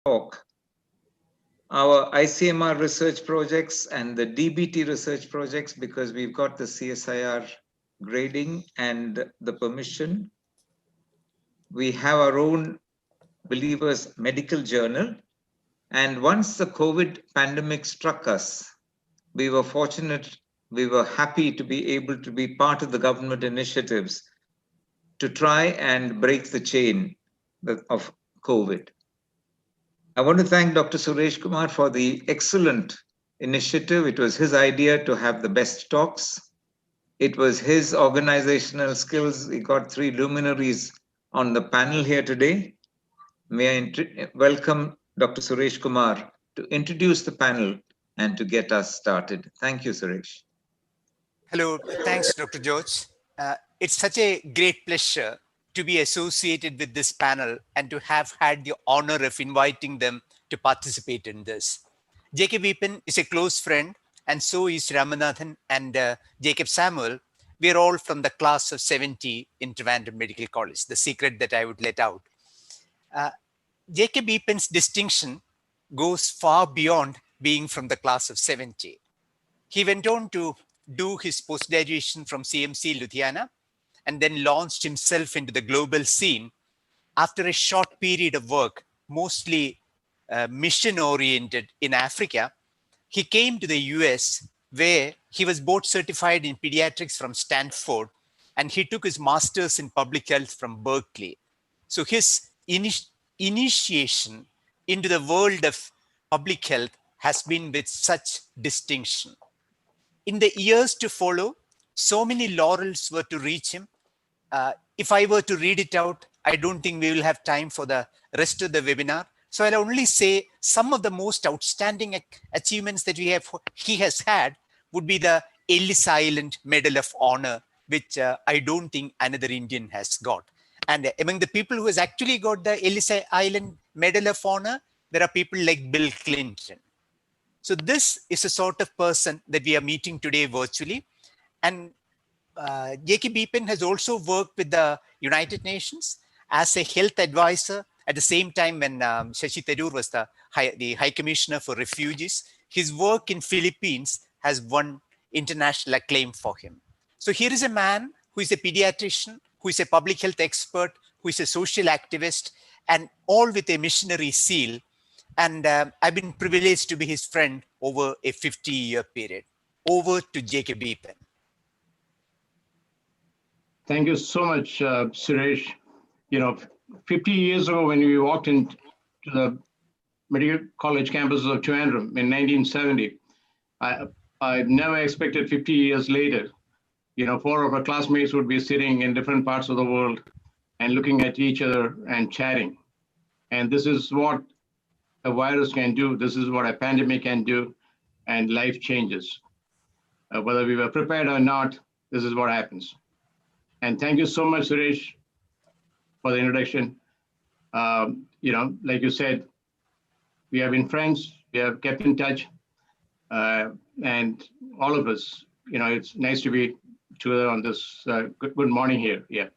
talk our ICMR research projects and the DBT research projects, because we've got the CSIR grading and the permission. We have our own Believers Medical Journal. And once the COVID pandemic struck us, we were fortunate, we were happy to be able to be part of the government initiatives to try and break the chain of COVID. I want to thank Dr. Suresh Kumar for the excellent initiative. It was his idea to have the best talks. It was his organizational skills. We got 3 luminaries on the panel here today. May I welcome Dr. Suresh Kumar to introduce the panel and to get us started. Thank you, Suresh. Hello, thanks, Dr. George. It's such a great pleasure to be associated with this panel and to have had the honor of inviting them to participate in this. Jacob Eapen is a close friend, and so is Ramanathan and Jacob Samuel. We are all from the class of 70 in Trivandrum Medical College, the secret that I would let out. Jacob Eapen's distinction goes far beyond being from the class of 70. He went on to do his post-graduation from CMC Ludhiana and then launched himself into the global scene after a short period of work, mostly mission-oriented in Africa. He came to the US, where he was board certified in pediatrics from Stanford, and he took his master's in public health from Berkeley. So his initiation into the world of public health has been with such distinction. In the years to follow, so many laurels were to reach him. If I were to read it out, I don't think we will have time for the rest of the webinar. So I'll only say some of the most outstanding achievements that he has had would be the Ellis Island Medal of Honor, which I don't think another Indian has got. And among the people who has actually got the Ellis Island Medal of Honor, there are people like Bill Clinton. So this is a sort of person that we are meeting today virtually. And Jacob Eapen has also worked with the United Nations as a health advisor at the same time when Shashi Tharoor was the High Commissioner for Refugees. His work in Philippines has won international acclaim for him. So here is a man who is a pediatrician, who is a public health expert, who is a social activist, and all with a missionary seal. And I've been privileged to be his friend over a 50-year period. Over to Jacob Eapen. Thank you so much, Suresh. 50 years ago when we walked into the Medical College campus of Trivandrum in 1970, I never expected 50 years later, 4 of our classmates would be sitting in different parts of the world and looking at each other and chatting. And this is what a virus can do. This is what a pandemic can do, and life changes. Whether we were prepared or not, this is what happens. And thank you so much, Suresh, for the introduction. Like you said, we have been friends, we have kept in touch, and all of us, it's nice to be together on this good morning here. Yeah.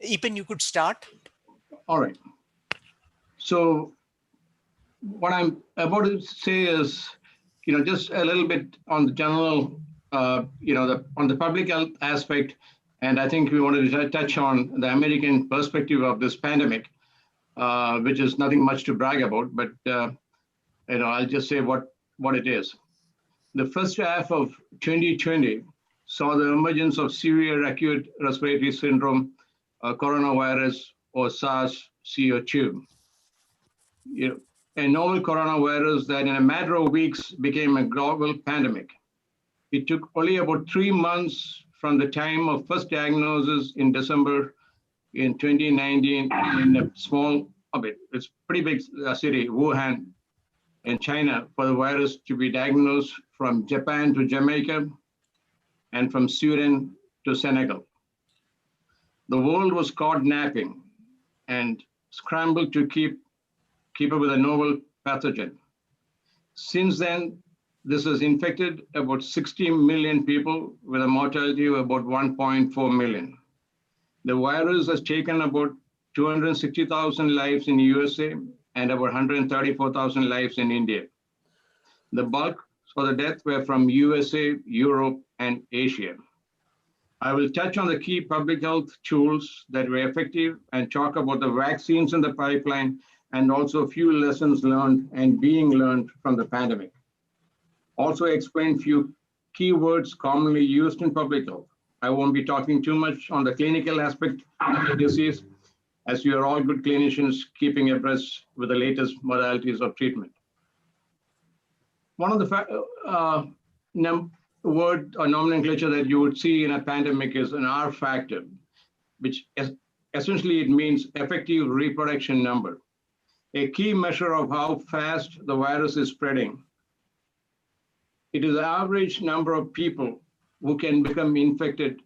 Eapen, you could start. All right. So what I'm about to say is, just a little bit on the general, on the public health aspect, and I think we wanted to touch on the American perspective of this pandemic, which is nothing much to brag about, but I'll just say what it is. The first half of 2020 saw the emergence of severe acute respiratory syndrome, coronavirus, or SARS-CoV-2. A novel coronavirus that in a matter of weeks became a global pandemic. It took only about 3 months from the time of first diagnosis in December in 2019 in a small, it's pretty big city, Wuhan, in China, for the virus to be diagnosed from Japan to Jamaica and from Sweden to Senegal. The world was caught napping and scrambled to keep up with a novel pathogen. Since then, this has infected about 60 million people with a mortality of about 1.4 million. The virus has taken about 260,000 lives in USA and over 134,000 lives in India. The bulk for the death were from USA, Europe, and Asia. I will touch on the key public health tools that were effective and talk about the vaccines in the pipeline and also a few lessons learned and being learned from the pandemic. Also explain few keywords commonly used in public health. I won't be talking too much on the clinical aspect of the disease, as you are all good clinicians keeping abreast with the latest modalities of treatment. One of the word or nomenclature that you would see in a pandemic is an R factor, which essentially it means effective reproduction number, a key measure of how fast the virus is spreading. It is the average number of people who can become infected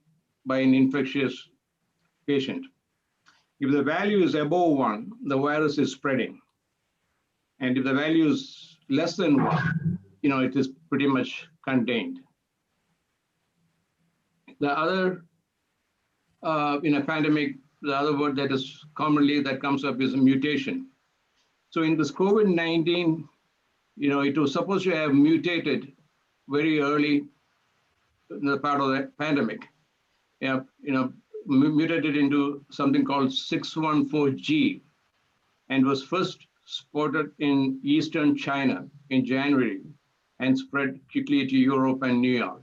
by an infectious patient. If the value is above 1, the virus is spreading. And if the value is less than 1, it is pretty much contained. The other, in a pandemic, the other word that is commonly that comes up is a mutation. So in this COVID-19, it was supposed to have mutated very early in the part of the pandemic. Mutated into something called 614G and was first spotted in Eastern China in January and spread quickly to Europe and New York.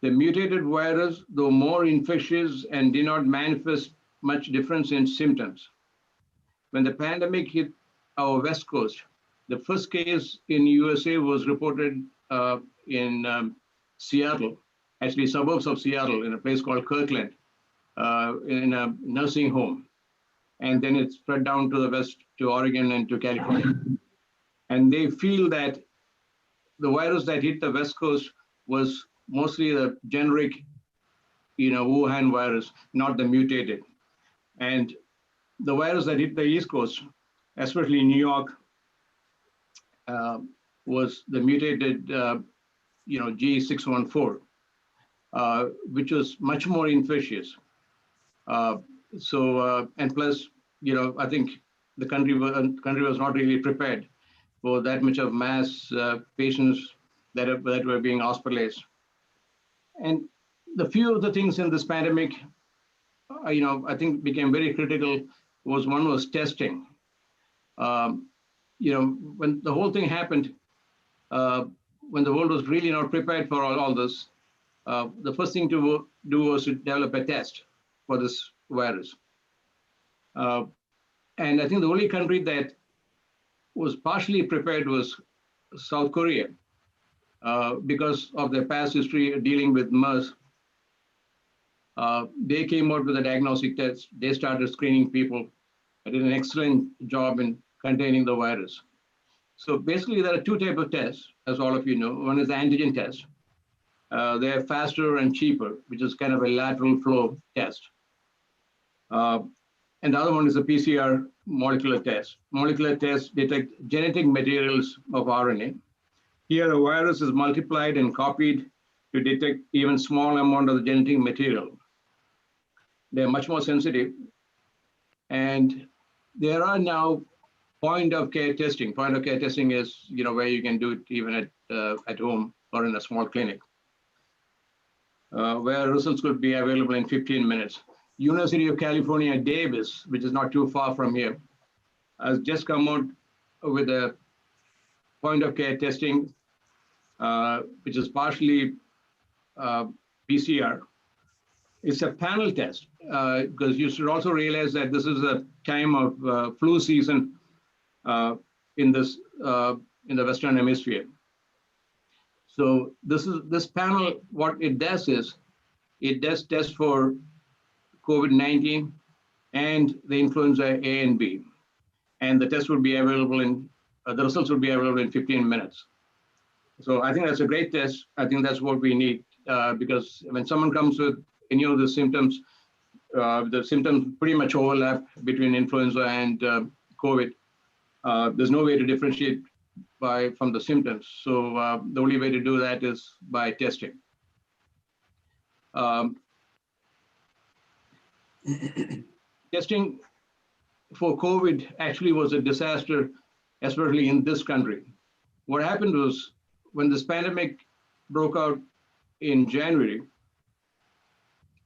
The mutated virus, though more infectious and did not manifest much difference in symptoms. When the pandemic hit our West Coast, the first case in USA was reported in Seattle, actually suburbs of Seattle, in a place called Kirkland, in a nursing home. And then it spread down to the west, to Oregon and to California. And they feel that the virus that hit the West Coast was mostly the generic, Wuhan virus, not the mutated. And the virus that hit the East Coast, especially New York, was the mutated, G614. Which was much more infectious. And plus, I think the country was not really prepared for that much of mass patients that were being hospitalized. And the few of the things in this pandemic, I think became very critical one was testing. When the whole thing happened, when the world was really not prepared for all this, the first thing to do was to develop a test for this virus. And I think the only country that was partially prepared was South Korea because of their past history dealing with MERS. They came out with a diagnostic test. They started screening people. They did an excellent job in containing the virus. So basically, there are two types of tests, as all of you know. One is the antigen test. They're faster and cheaper, which is kind of a lateral flow test. And the other one is a PCR molecular test. Molecular tests detect genetic materials of RNA. Here, a virus is multiplied and copied to detect even small amount of the genetic material. They're much more sensitive. And there are now point of care testing. Point of care testing is, where you can do it even at home or in a small clinic, where results could be available in 15 minutes. University of California, Davis, which is not too far from here, has just come out with a point of care testing, which is partially PCR. It's a panel test, because you should also realize that this is a time of flu season in the Western Hemisphere. So this panel, what it does is, it does test for COVID-19 and the influenza A and B. And the test will be available the results will be available in 15 minutes. So I think that's a great test. I think that's what we need, because when someone comes with any of the symptoms pretty much overlap between influenza and COVID. There's no way to differentiate from the symptoms. So the only way to do that is by testing. testing for COVID actually was a disaster, especially in this country. What happened was when this pandemic broke out in January,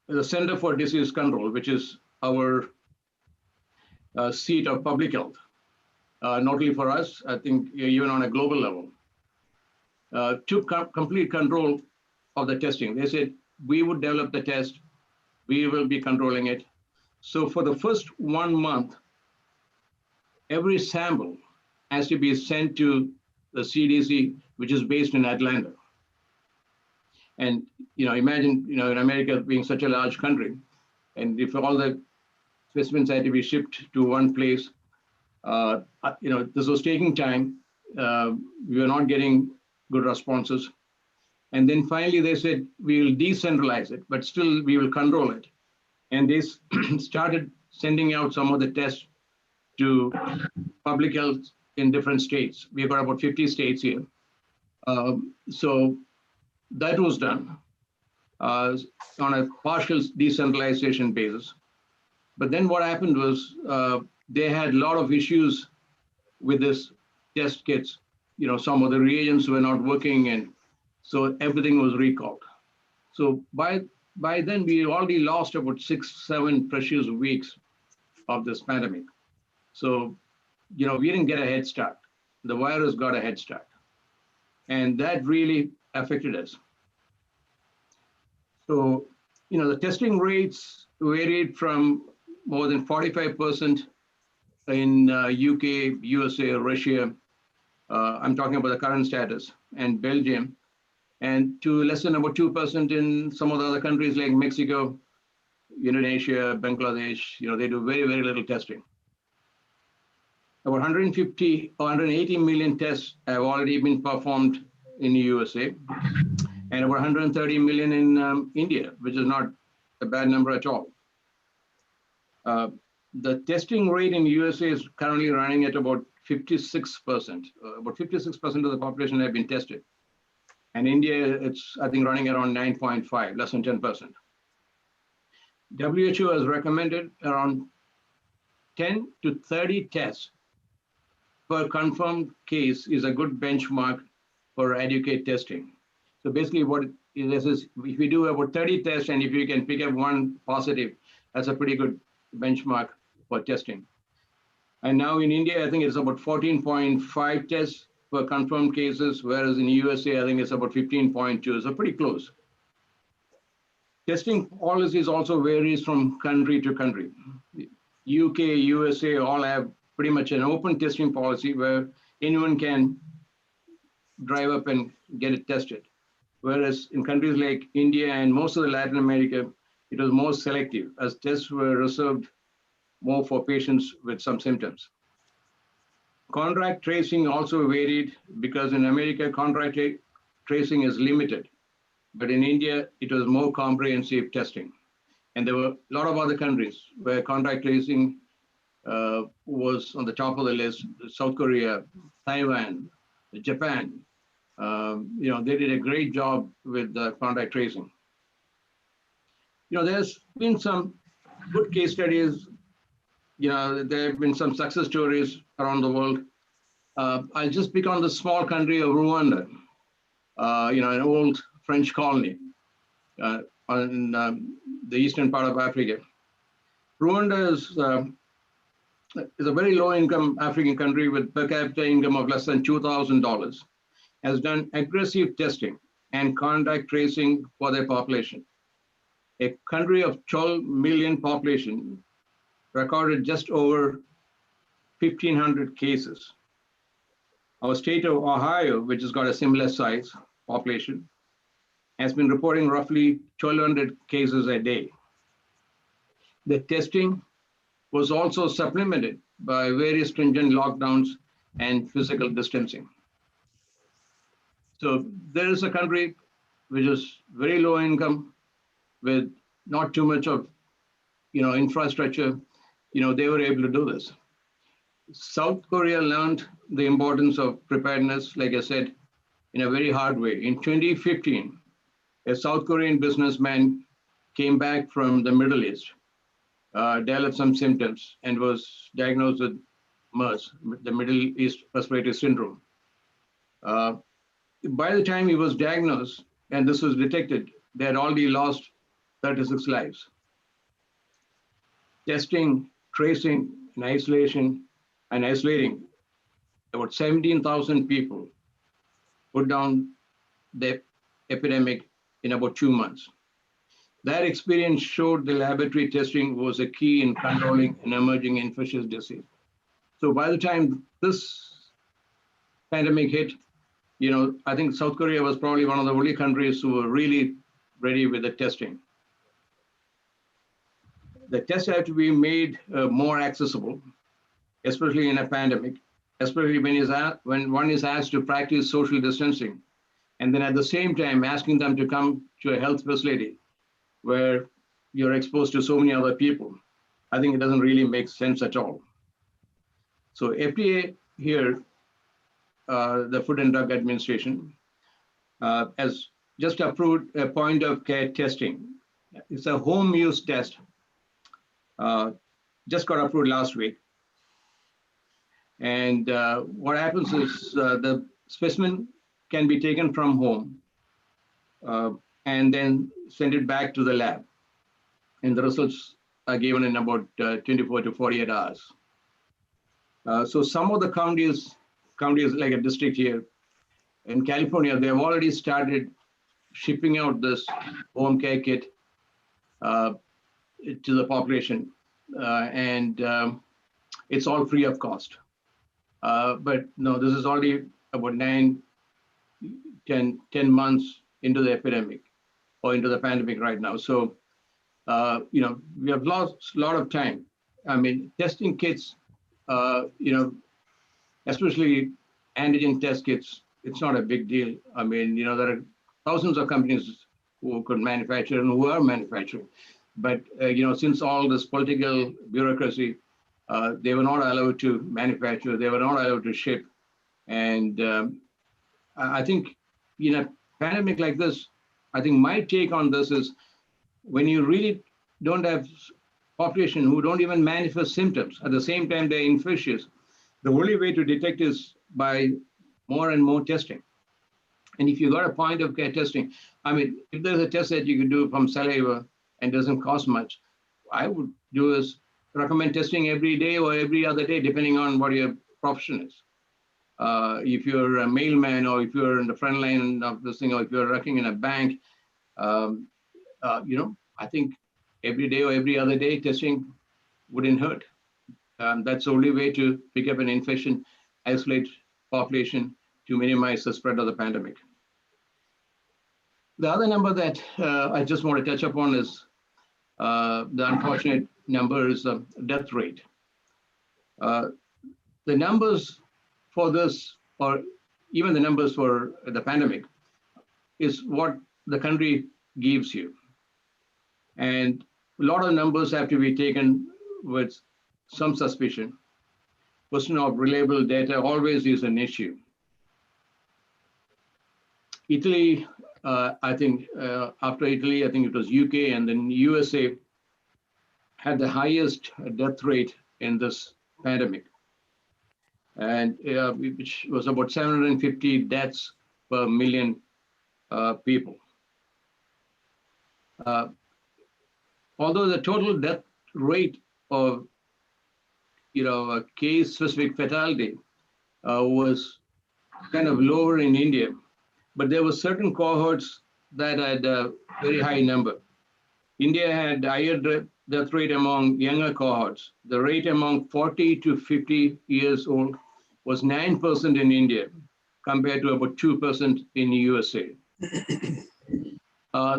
the Center for Disease Control, which is our seat of public health, not only for us, I think even on a global level, took complete control of the testing. They said, we would develop the test, we will be controlling it. So for the first 1 month, every sample has to be sent to the CDC, which is based in Atlanta. And imagine, in America being such a large country, and if all the specimens had to be shipped to one place, this was taking time. We were not getting good responses. And then finally they said, we will decentralize it, but still we will control it. And they started sending out some of the tests to public health in different states. We've got about 50 states here. So that was done on a partial decentralization basis. But then what happened was they had a lot of issues with this test kits. Some of the reagents were not working, and so everything was recalled. So by then we already lost about 6-7 precious weeks of this pandemic. So we didn't get a head start. The virus got a head start, and that really affected us. So the testing rates varied from more than 45% in UK, USA, Russia. I'm talking about the current status, and Belgium, and to less than about 2% in some of the other countries like Mexico, Indonesia, Bangladesh. They do very, very little testing. About 150 or 180 million tests have already been performed in the USA, and about 130 million in India, which is not a bad number at all. The testing rate in the USA is currently running at about 56%. About 56% of the population have been tested. And India, it's, I think, running around 9.5, less than 10%. WHO has recommended around 10 to 30 tests per confirmed case is a good benchmark for adequate testing. So basically what this is, if we do about 30 tests and if you can pick up one positive, that's a pretty good benchmark for testing. And now in India, I think it's about 14.5 tests per confirmed cases, whereas in the USA, I think it's about 15.2, so pretty close. Testing policies also varies from country to country. UK, USA all have pretty much an open testing policy where anyone can drive up and get it tested. Whereas in countries like India and most of the Latin America, it was more selective, as tests were reserved more for patients with some symptoms. Contact tracing also varied because in America, contact tracing is limited, but in India, it was more comprehensive testing. And there were a lot of other countries where contact tracing was on the top of the list: South Korea, Taiwan, Japan. They did a great job with contact tracing. There's been some good case studies. There have been some success stories around the world. I'll just pick on the small country of Rwanda, an old French colony in the eastern part of Africa. Rwanda is a very low-income African country with per capita income of less than $2,000, has done aggressive testing and contact tracing for their population. A country of 12 million population recorded just over 1,500 cases. Our state of Ohio, which has got a similar size population, has been reporting roughly 1,200 cases a day. The testing was also supplemented by various stringent lockdowns and physical distancing. So there is a country which is very low income with not too much of infrastructure. They were able to do this. South Korea learned the importance of preparedness, like I said, in a very hard way. In 2015, a South Korean businessman came back from the Middle East developed some symptoms and was diagnosed with MERS, the Middle East Respiratory Syndrome. By the time he was diagnosed and this was detected, they had already lost 36 lives. Testing, tracing, and isolating about 17,000 people put down the epidemic in about 2 months. That experience showed the laboratory testing was a key in controlling an emerging infectious disease. So by the time this pandemic hit, I think South Korea was probably one of the only countries who were really ready with the testing. The tests have to be made more accessible, especially in a pandemic, especially when one is asked to practice social distancing, and then at the same time asking them to come to a health facility where you're exposed to so many other people. I think it doesn't really make sense at all. So FDA here, the Food and Drug Administration, has just approved a point of care testing. It's a home use test. Just got approved last week. And what happens is the specimen can be taken from home and then send it back to the lab. And the results are given in about 24 to 48 hours. So some of the counties like a district here in California, they have already started shipping out this home care kit to the population. And it's all free of cost. But no, this is already about 10 months into the epidemic or into the pandemic right now. So, we have lost a lot of time. I mean, testing kits, especially antigen test kits, it's not a big deal. I mean, there are thousands of companies who could manufacture and who are manufacturing. But, since all this political bureaucracy, they were not allowed to manufacture, they were not allowed to ship. And I think in a pandemic like this, I think my take on this is when you really don't have population who don't even manifest symptoms, at the same time they're infectious, the only way to detect is by more and more testing. And if you got a point of care testing, I mean, if there's a test that you can do from saliva and doesn't cost much, I would do is recommend testing every day or every other day, depending on what your profession is. If you're a mailman or if you're in the front line of this thing, or if you're working in a bank, I think every day or every other day testing wouldn't hurt. That's the only way to pick up an infection, isolate population to minimize the spread of the pandemic. The other number that I just want to touch upon is the unfortunate numbers of death rate. The numbers for this, or even the numbers for the pandemic, is what the country gives you. And a lot of numbers have to be taken with some suspicion. Question of reliable data always is an issue. Italy, I think after Italy, I think it was UK and then USA had the highest death rate in this pandemic, and which was about 750 deaths per million people. Although the total death rate of a case-specific fatality was kind of lower in India, but there were certain cohorts that had a very high number. India had higher death rate among younger cohorts. The rate among 40 to 50 years old was 9% in India, compared to about 2% in the USA.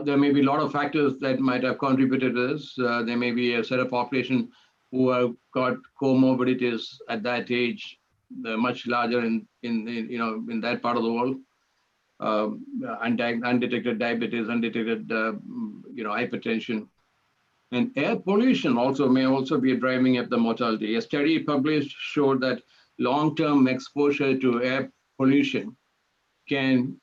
There may be a lot of factors that might have contributed to this. There may be a set of population who have got comorbidities at that age, much larger in that part of the world. Undetected diabetes, undetected hypertension, and air pollution may also be driving up the mortality. A study published showed that long-term exposure to air pollution can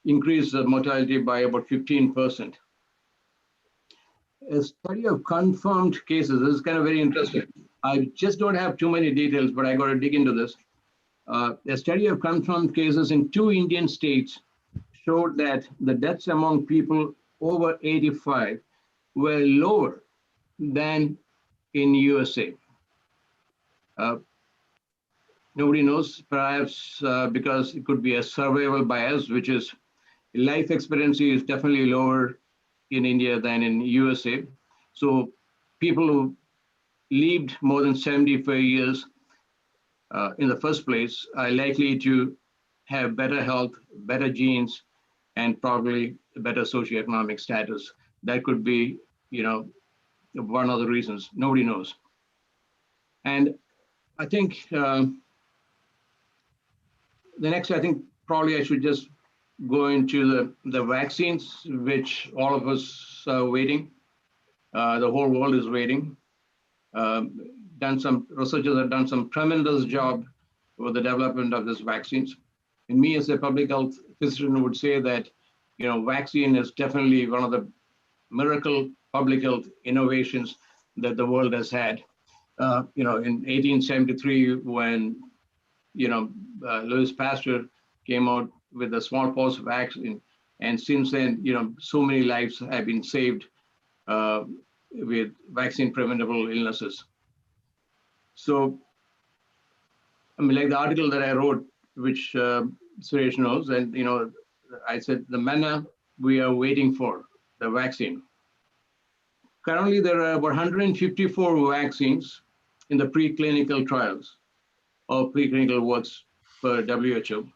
increase the mortality by about 15%. a study of confirmed cases. This is kind of very interesting. I just don't have too many details, but I got to dig into this. A study of confirmed cases in 2 Indian states showed that the deaths among people over 85 were lower than in USA. Nobody knows, perhaps because it could be a survival bias, which is life expectancy is definitely lower in India than in USA. So people who lived more than 75 years in the first place are likely to have better health, better genes, and probably better socioeconomic status. That could be, one of the reasons. Nobody knows. And I think the next, probably I should just go into the vaccines, which all of us are waiting. The whole world is waiting. Researchers have done some tremendous job with the development of these vaccines. And me as a public health physician would say that, vaccine is definitely one of the miracle public health innovations that the world has had. In 1873, when Louis Pasteur came out with the smallpox vaccine, and since then, so many lives have been saved with vaccine preventable illnesses. So, like the article that I wrote, which Suresh knows, and I said the manna we are waiting for, the vaccine. Currently, there are about 154 vaccines in the preclinical trials or preclinical works for WHO.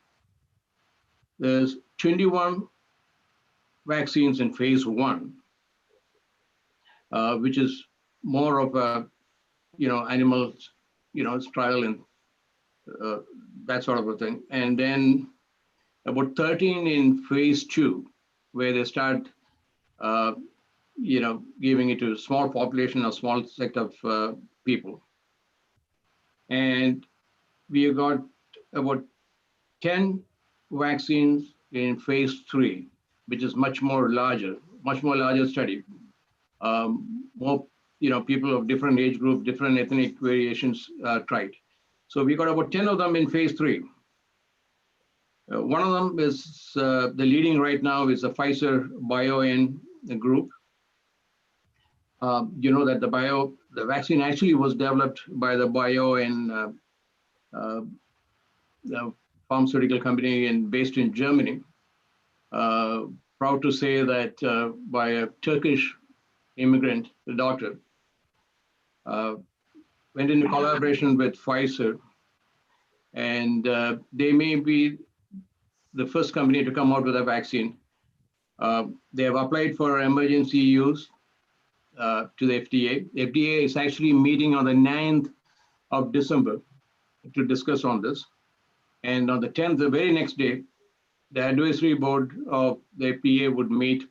There's 21 vaccines in phase 1, which is more of a, animal, trial and that sort of a thing. And then about 13 in phase 2, where they start, giving it to a small population, a small set of people. And we have got about 10 vaccines in phase 3, which is much more larger study. More, people of different age group, different ethnic variations tried. So we got about 10 of them in phase 3. One of them is the leading right now is the Pfizer BioN group. That the vaccine actually was developed by the BioN pharmaceutical company based in Germany. Proud to say that by a Turkish immigrant, the doctor, went into collaboration with Pfizer, and they may be the first company to come out with a vaccine. They have applied for emergency use to the FDA. The FDA is actually meeting on the 9th of December to discuss on this. And on the 10th, the very next day, the advisory board of the FDA would meet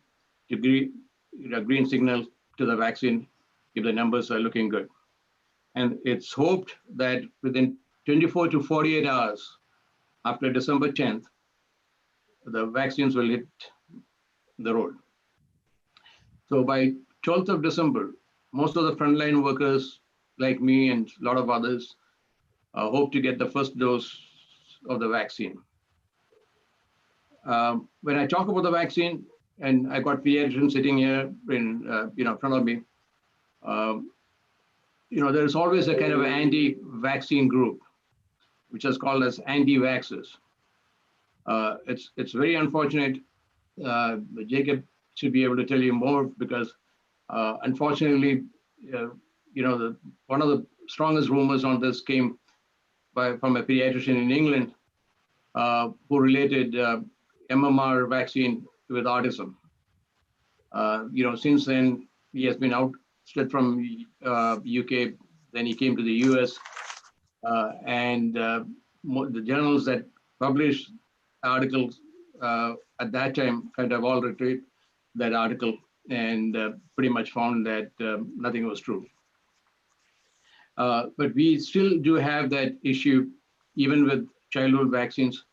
to green signal to the vaccine if the numbers are looking good. And it's hoped that within 24 to 48 hours after December 10th, the vaccines will hit the road. So by 12th of December, most of the frontline workers like me and a lot of others hope to get the first dose of the vaccine. When I talk about the vaccine, and I got pediatricians sitting here in front of me, there's always a kind of anti-vaccine group, which is called as anti-vaxxers. It's very unfortunate. Jacob should be able to tell you more because, unfortunately, one of the strongest rumors on this came from a pediatrician in England who related MMR vaccine with autism. Since then, he has been ousted from UK, then he came to the US, and the journals that published articles at that time kind of all retrieved that article and pretty much found that nothing was true. But we still do have that issue, even with childhood vaccines.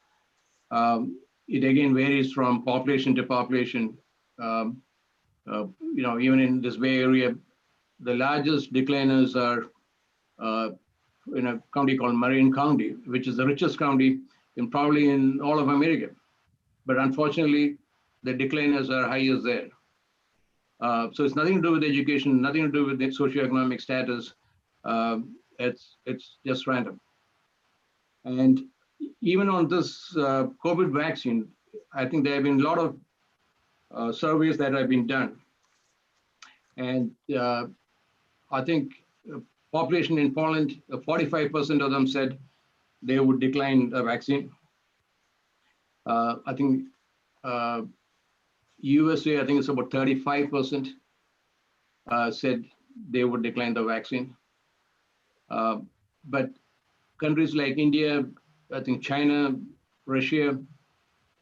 It again varies from population to population. Even in this Bay Area, the largest decliners are in a county called Marin County, which is the richest county probably in all of America. But unfortunately, the decliners are highest there. So it's nothing to do with education, nothing to do with the socioeconomic status. It's just random. And even on this COVID vaccine, I think there have been a lot of surveys that have been done. And I think population in Poland, 45% of them said they would decline the vaccine. I think USA, I think it's about 35% said they would decline the vaccine. But countries like India, I think China, Russia,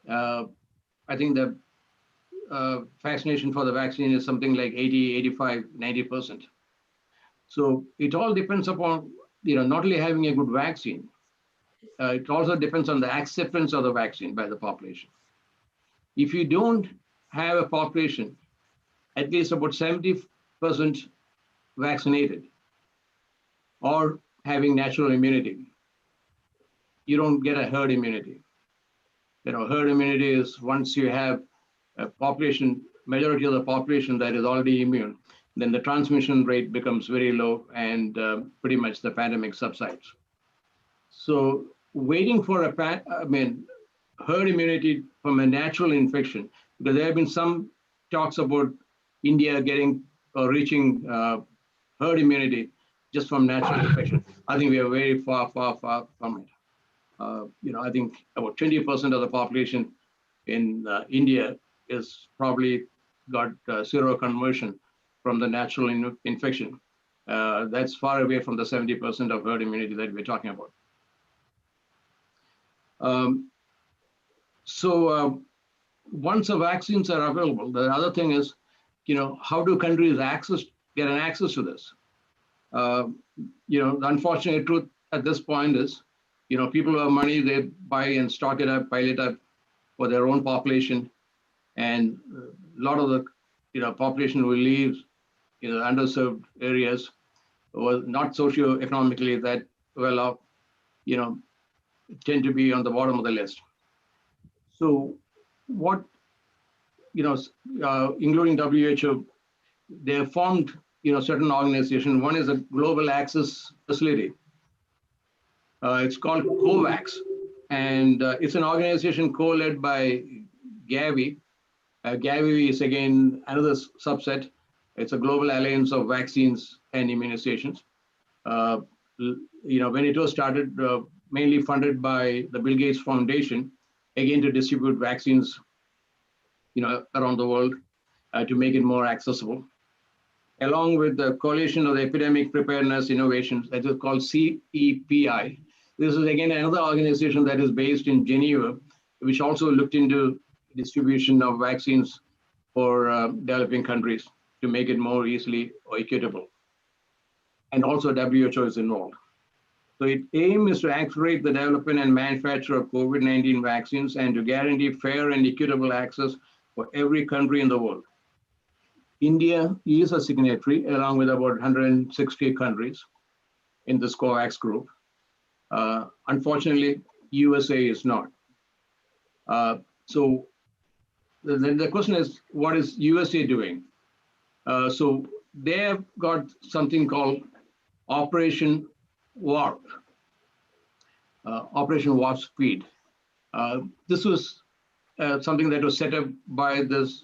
I think the vaccination for the vaccine is something like 80, 85, 90%. So it all depends upon, not only having a good vaccine, it also depends on the acceptance of the vaccine by the population. If you don't have a population, at least about 70% vaccinated or having natural immunity, you don't get a herd immunity. Herd immunity is once you have a population, majority of the population that is already immune, then the transmission rate becomes very low and pretty much the pandemic subsides. So waiting for herd immunity from a natural infection, because there have been some talks about India getting or reaching herd immunity just from natural infection. I think we are very far from it. I think about 20% of the population in India is probably got seroconversion from the natural infection. That's far away from the 70% of herd immunity that we're talking about. Once the vaccines are available, the other thing is, how do countries get an access to this? The unfortunate truth at this point is, people who have money, they buy and stock it up, pile it up for their own population. And a lot of the population who lives in the underserved areas or not socioeconomically that well off, tend to be on the bottom of the list. So what, including WHO, they have formed, certain organizations. One is a Global Access Facility. It's called COVAX, and it's an organization co-led by Gavi. Gavi is again another subset. It's a global alliance of vaccines and immunizations. When it was started, mainly funded by the Bill Gates Foundation, again to distribute vaccines, around the world to make it more accessible. Along with the Coalition of the Epidemic Preparedness Innovations, that is called CEPI. This is again another organization that is based in Geneva, which also looked into distribution of vaccines for developing countries to make it more easily equitable. And also WHO is involved. So its aim is to accelerate the development and manufacture of COVID-19 vaccines and to guarantee fair and equitable access for every country in the world. India is a signatory along with about 160 countries in this COVAX group. Unfortunately, USA is not. So then the question is, what is USA doing? So they have got something called Operation Warp Speed. This was something that was set up by this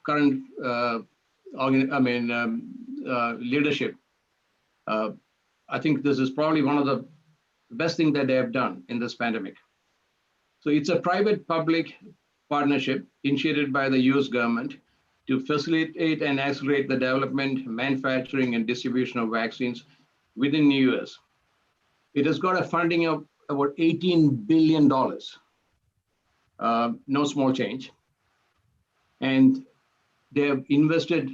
current leadership. I think this is probably one of the best things that they have done in this pandemic. So it's a private-public partnership initiated by the US government to facilitate and accelerate the development, manufacturing, and distribution of vaccines within the US. It has got a funding of about $18 billion, no small change. And they have invested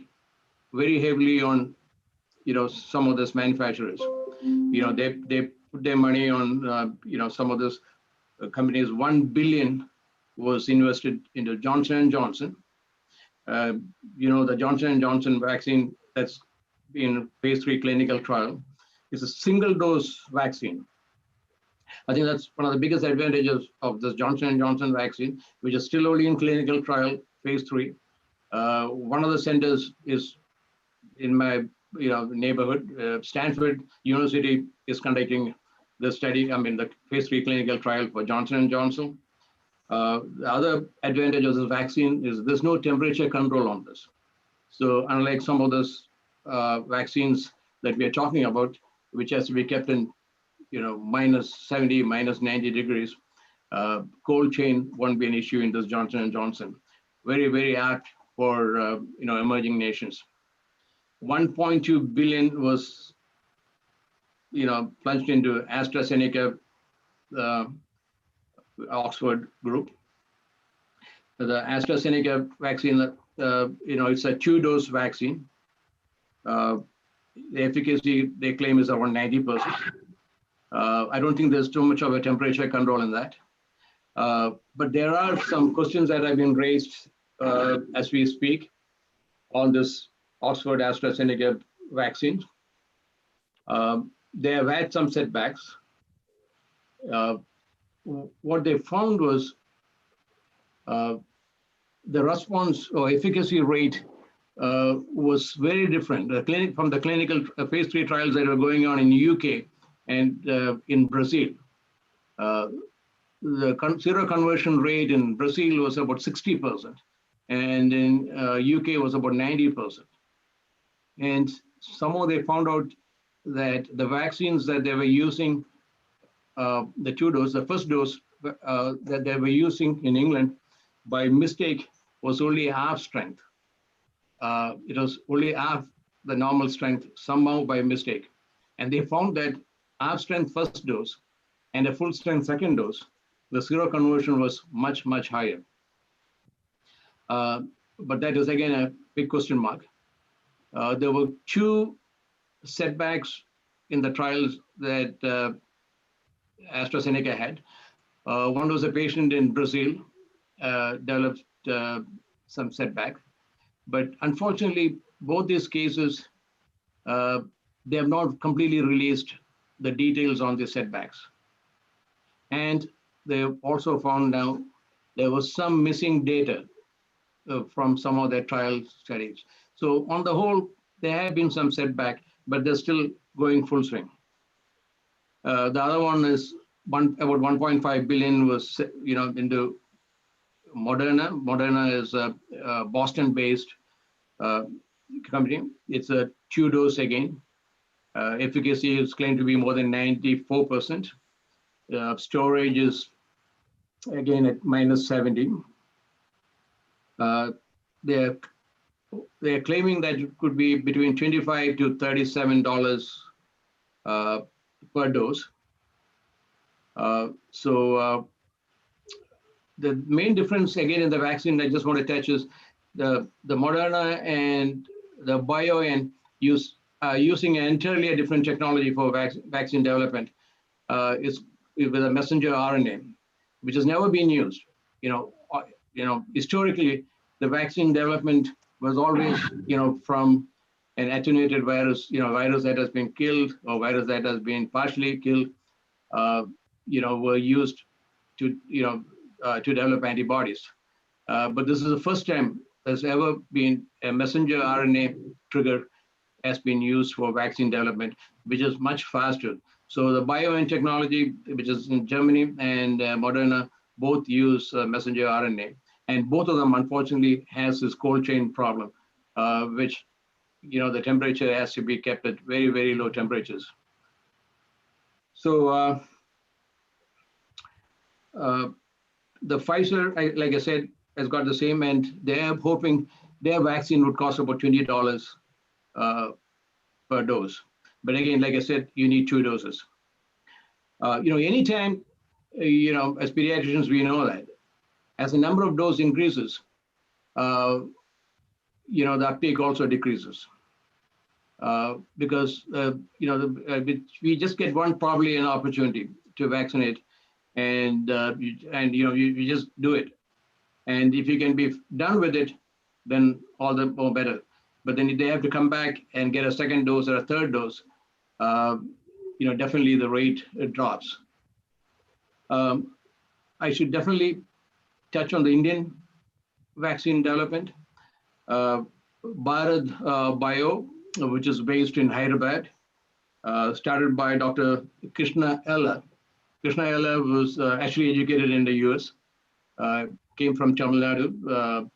very heavily on, some of these manufacturers. They put their money on, some of those companies. $1 billion was invested into Johnson & Johnson. The Johnson & Johnson vaccine that's in phase 3 clinical trial is a single dose vaccine. I think that's one of the biggest advantages of this Johnson & Johnson vaccine, which is still only in clinical trial phase 3. One of the centers is in my neighborhood. Stanford University is conducting the study, the phase 3 clinical trial for Johnson & Johnson. The other advantage of this vaccine is there's no temperature control on this. So unlike some of those vaccines that we are talking about, which has to be kept in minus 70, minus 90 degrees, cold chain won't be an issue in this Johnson & Johnson. Very, very apt for emerging nations. 1.2 billion was plunged into AstraZeneca, Oxford group. The AstraZeneca vaccine, it's a 2-dose vaccine. The efficacy they claim is around 90%. I don't think there's too much of a temperature control in that. But there are some questions that have been raised as we speak on this Oxford AstraZeneca vaccine. They have had some setbacks. What they found was the response or efficacy rate was very different. From the clinical phase 3 trials that were going on in the UK and in Brazil. The seroconversion rate in Brazil was about 60%, and in UK was about 90%. And somehow they found out that the vaccines that they were using, the 2-dose, the first dose that they were using in England, by mistake was only half strength. It was only half the normal strength, somehow by mistake. And they found that half strength first dose and a full strength second dose, the seroconversion was much, much higher. But that is again a big question mark. There were 2 setbacks in the trials that AstraZeneca had. One was a patient in Brazil developed some setback, but unfortunately, both these cases, they have not completely released the details on the setbacks. And they also found now there was some missing data from some of their trial studies. So on the whole, there have been some setback, but they're still going full swing. The other one is about 1.5 billion was into Moderna. Moderna is a Boston-based company. It's a 2-dose again. Efficacy is claimed to be more than 94%. Storage is again at minus 70. They're claiming that it could be between $25 to $37 per dose. The main difference again in the vaccine I just want to touch is the Moderna and the BioN using an entirely a different technology for vaccine development. Is with a messenger RNA, which has never been used. Historically, the vaccine development was always, from an attenuated virus, virus that has been killed or virus that has been partially killed, were used to, to develop antibodies. But this is the first time there's ever been a messenger RNA trigger has been used for vaccine development, which is much faster. So the BioN technology, which is in Germany, and Moderna both use messenger RNA. And both of them, unfortunately, has this cold chain problem, which, the temperature has to be kept at very, very low temperatures. So the Pfizer, like I said, has got the same, and they're hoping their vaccine would cost about $20 per dose. But again, like I said, you need 2 doses. Anytime, as pediatricians, we know that as the number of doses increases, the uptake also decreases. Because, we just get probably an opportunity to vaccinate, and you just do it. And if you can be done with it, then all the more better. But then if they have to come back and get a second dose or a third dose, definitely the rate drops. I should definitely touch on the Indian vaccine development. Bharat Bio, which is based in Hyderabad, started by Dr. Krishna Ella. Krishna Ella was actually educated in the US, came from Tamil Nadu,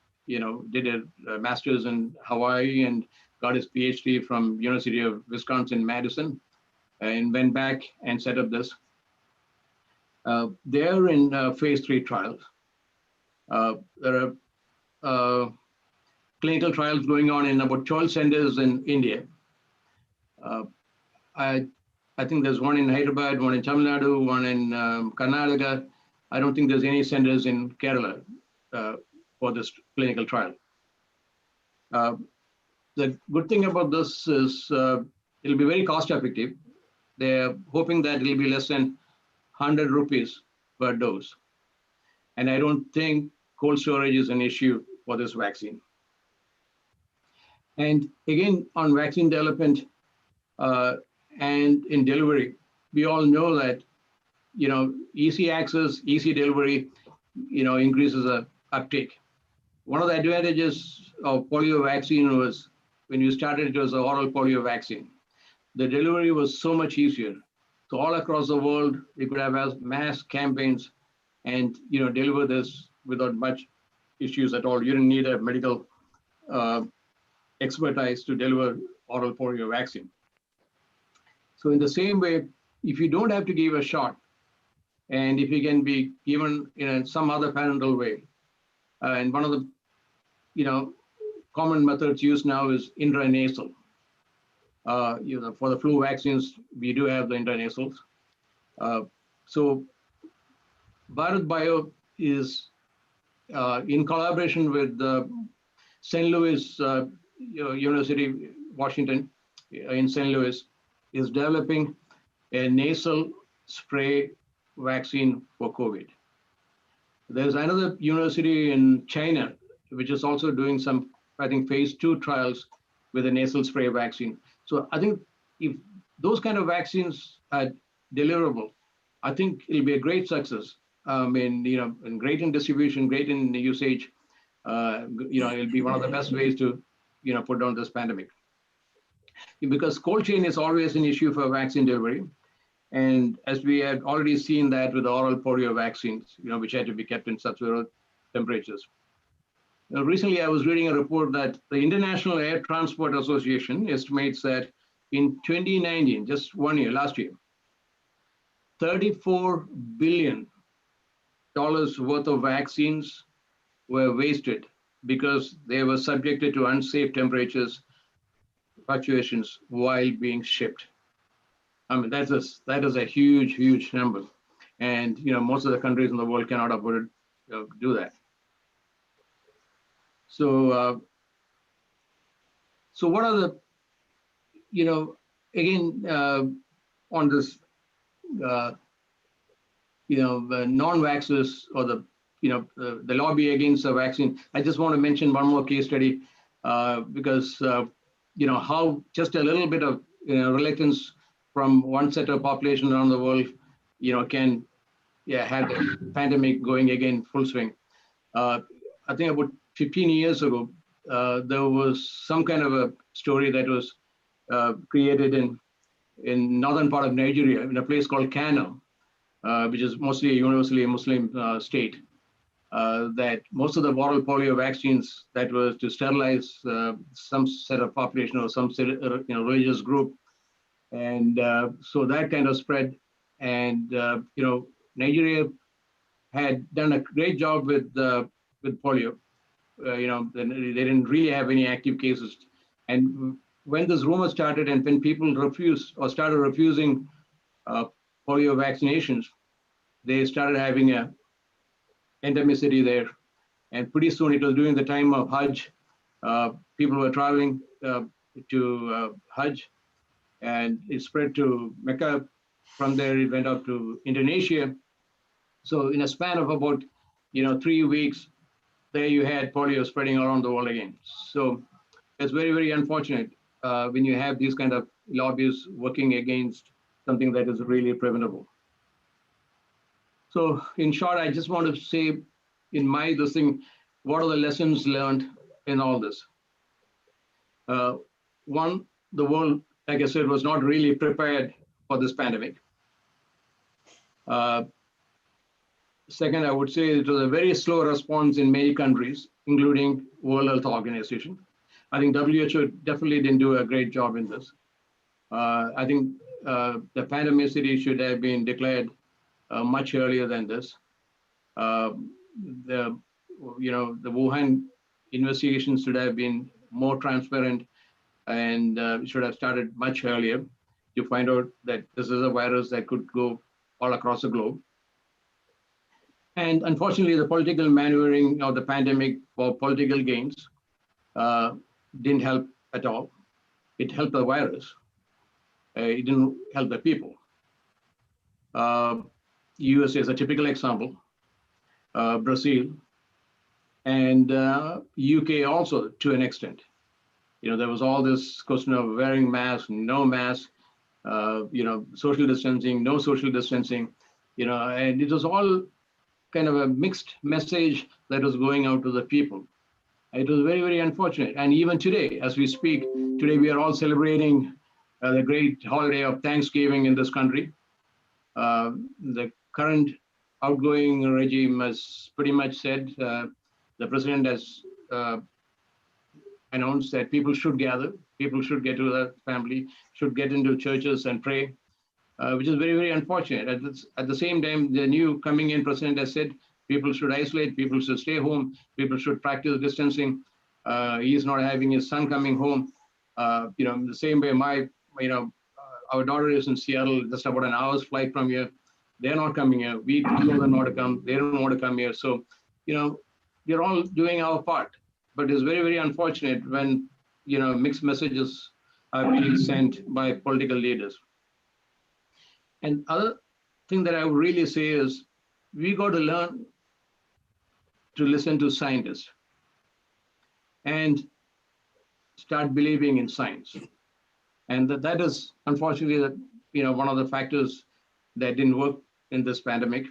did a master's in Hawaii and got his PhD from University of Wisconsin-Madison, and went back and set up this. They're in phase 3 trials. There are clinical trials going on in about 12 centers in India. I think there's one in Hyderabad, one in Tamil Nadu, one in Karnataka. I don't think there's any centers in Kerala for this clinical trial. The good thing about this is it'll be very cost effective. They're hoping that it'll be less than 100 rupees per dose. And I don't think cold storage is an issue for this vaccine. And again, on vaccine development and in delivery, we all know that, easy access, easy delivery, increases the uptake. One of the advantages of polio vaccine was when you started, it was an oral polio vaccine. The delivery was so much easier. So all across the world, you could have mass campaigns and, deliver this without much issues at all. You didn't need a medical expertise to deliver oral polio vaccine. So in the same way, if you don't have to give a shot, and if it can be given in some other parenteral way, and one of the common methods used now is intranasal. For the flu vaccines, we do have the intranasals. So Bharat Bio is in collaboration with St. Louis University, Washington, in St. Louis, is developing a nasal spray vaccine for COVID. There's another university in China, which is also doing some, I think, phase 2 trials with a nasal spray vaccine. So I think if those kind of vaccines are deliverable, I think it'll be a great success. And great in distribution, great in usage. It'll be one of the best ways to, put down this pandemic. Because cold chain is always an issue for vaccine delivery. And as we had already seen that with the oral polio vaccines, which had to be kept in sub-zero temperatures. Recently, I was reading a report that the International Air Transport Association estimates that in 2019, just 1 year, last year, $34 billion worth of vaccines were wasted because they were subjected to unsafe temperatures, fluctuations while being shipped. That is a huge, huge number. And, most of the countries in the world cannot afford to do that. So, what are the, again, on this, the non-vaxxers or the lobby against the vaccine, I just want to mention one more case study because, how just a little bit of reluctance from one set of population around the world, can have the pandemic going again full swing. I think about 15 years ago, there was some kind of a story that was created in northern part of Nigeria, in a place called Kano, which is mostly a universally Muslim state. That most of the oral polio vaccines that was to sterilize some set of population or some religious group, and so that kind of spread. And Nigeria had done a great job with polio. They didn't really have any active cases. And when this rumor started, and when people started refusing polio vaccinations, they started having a endemicity there. And pretty soon, it was during the time of Hajj. People were traveling to Hajj, and it spread to Mecca. From there, it went up to Indonesia. So in a span of about 3 weeks, there you had polio spreading around the world again. So it's very, very unfortunate when you have these kind of lobbyists working against something that is really preventable. So in short, I just want to say in my this thing, what are the lessons learned in all this? One, the world, like I said, was not really prepared for this pandemic. Second, I would say it was a very slow response in many countries, including World Health Organization. I think WHO definitely didn't do a great job in this. I think the pandemicity should have been declared much earlier than this. The Wuhan investigation should have been more transparent and should have started much earlier to find out that this is a virus that could go all across the globe. And unfortunately, the political maneuvering of the pandemic for political gains didn't help at all. It helped the virus. It didn't help the people. USA is a typical example. Brazil and UK also to an extent. There was all this question of wearing masks, no mask, social distancing, no social distancing, and it was all kind of a mixed message that was going out to the people. It was very, very unfortunate. And even today, as we speak, today we are all celebrating the great holiday of Thanksgiving in this country. The current outgoing regime has pretty much said, the president has announced that people should gather, people should get to their family, should get into churches and pray, which is very, very unfortunate. At the same time, the new coming in president has said people should isolate, people should stay home, people should practice distancing. He is not having his son coming home. In the same way, our daughter is in Seattle, just about an hour's flight from here. They're not coming here. We told them not to come. They don't want to come here. So, we're all doing our part. But it's very, very unfortunate when, mixed messages are being sent by political leaders. And other thing that I would really say is we got to learn to listen to scientists and start believing in science. And that is unfortunately one of the factors that didn't work in this pandemic.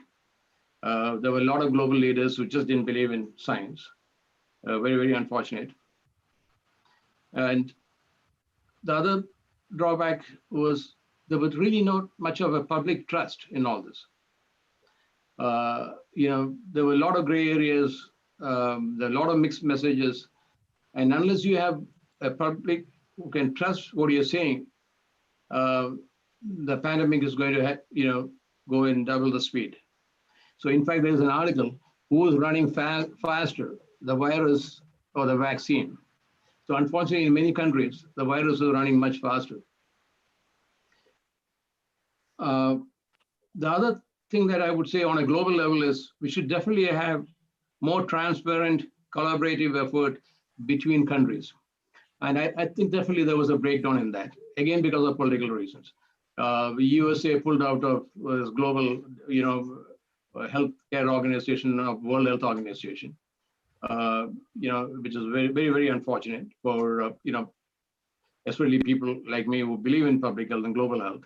There were a lot of global leaders who just didn't believe in science. Very, very unfortunate. And the other drawback was there was really not much of a public trust in all this. There were a lot of gray areas, there were a lot of mixed messages, and unless you have a public who can trust what you're saying, the pandemic is going to go in double the speed. So in fact, there's an article, who is running faster, the virus or the vaccine? So unfortunately, in many countries, the virus is running much faster. The other thing that I would say on a global level is we should definitely have more transparent, collaborative effort between countries. And I think definitely there was a breakdown in that, again, because of political reasons. The USA pulled out of global, healthcare organization of World Health Organization, which is very, very, very unfortunate for, especially people like me who believe in public health and global health.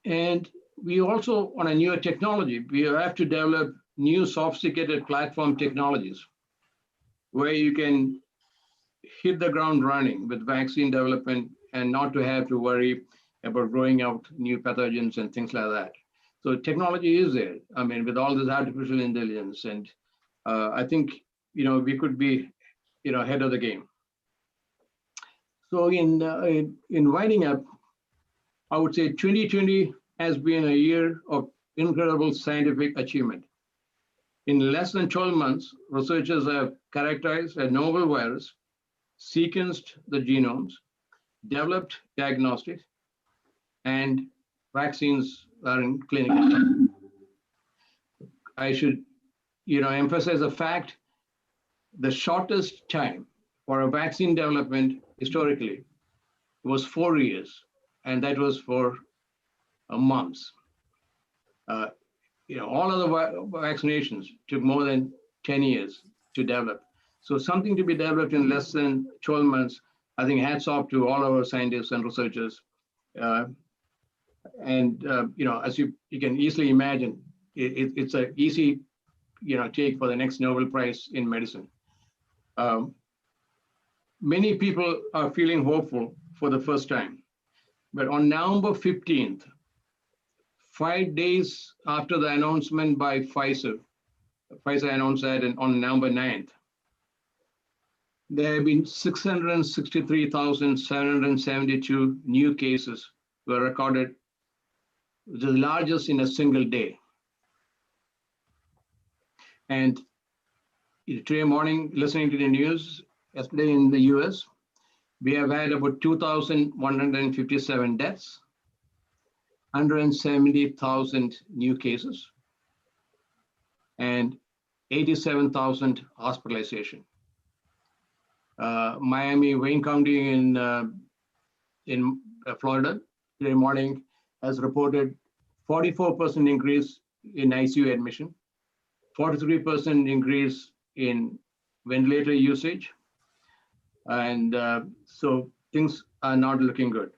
And we also, on a newer technology, we have to develop new sophisticated platform technologies where you can hit the ground running with vaccine development and not to have to worry about growing out new pathogens and things like that. So technology is there. I mean, with all this artificial intelligence, and I think, we could be, ahead of the game. So in winding up, I would say 2020 has been a year of incredible scientific achievement. In less than 12 months, researchers have characterized a novel virus, sequenced the genomes, developed diagnostics, and vaccines are in clinical trials. I should, emphasize the fact the shortest time for a vaccine development historically was 4 years, and that was for months. All other vaccinations took more than 10 years to develop. So something to be developed in less than 12 months, I think hats off to all our scientists and researchers. As you can easily imagine, it's an easy, take for the next Nobel Prize in medicine. Many people are feeling hopeful for the first time, but on November 15th, 5 days after the announcement by Pfizer announced that on November 9th, there have been 663,772 new cases were recorded, the largest in a single day. And today morning, listening to the news, yesterday in the US, we have had about 2,157 deaths, 170,000 new cases, and 87,000 hospitalization. Miami, Wayne County in Florida, today morning has reported 44% increase in ICU admission, 43% increase in ventilator usage. And so things are not looking good.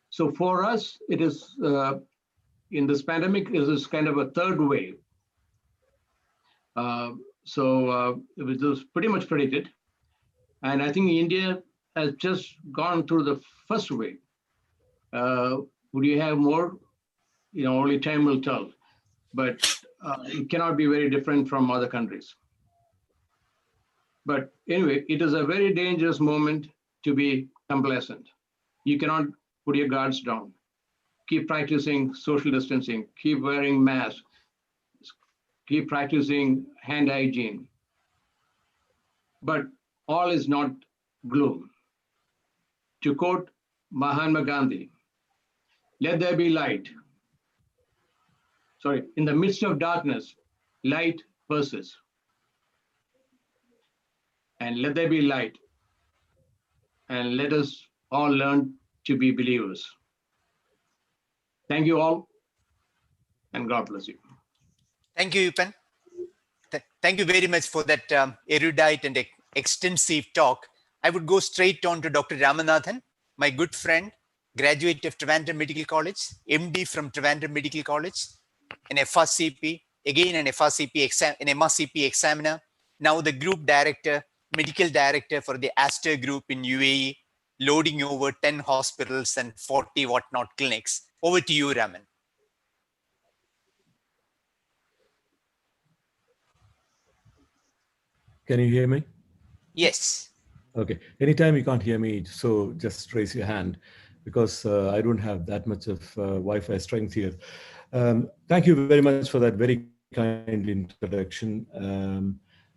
So for us, it is, in this pandemic, it is kind of a third wave. It was pretty much predicted. And I think India has just gone through the first wave. Would you have more? Only time will tell. But it cannot be very different from other countries. But anyway, it is a very dangerous moment to be complacent. You cannot put your guards down. Keep practicing social distancing, keep wearing masks, keep practicing hand hygiene. But all is not gloom. To quote Mahatma Gandhi, let there be light. Sorry, in the midst of darkness, light persists. And let there be light. And let us all learn to be believers. Thank you all, and God bless you. Thank you, Eapen. Thank you very much for that erudite and extensive talk. I would go straight on to Dr. Ramanathan, my good friend, graduate of Trivandrum Medical College, MD from Trivandrum Medical College, an FRCP, again an MRCP examiner, now the group director, medical director for the Aster group in UAE, loading over 10 hospitals and 40 whatnot clinics. Over to you, Raman. Can you hear me? Yes. Okay. Anytime you can't hear me, so just raise your hand, because I don't have that much of Wi-Fi strength here. Thank you very much for that very kind introduction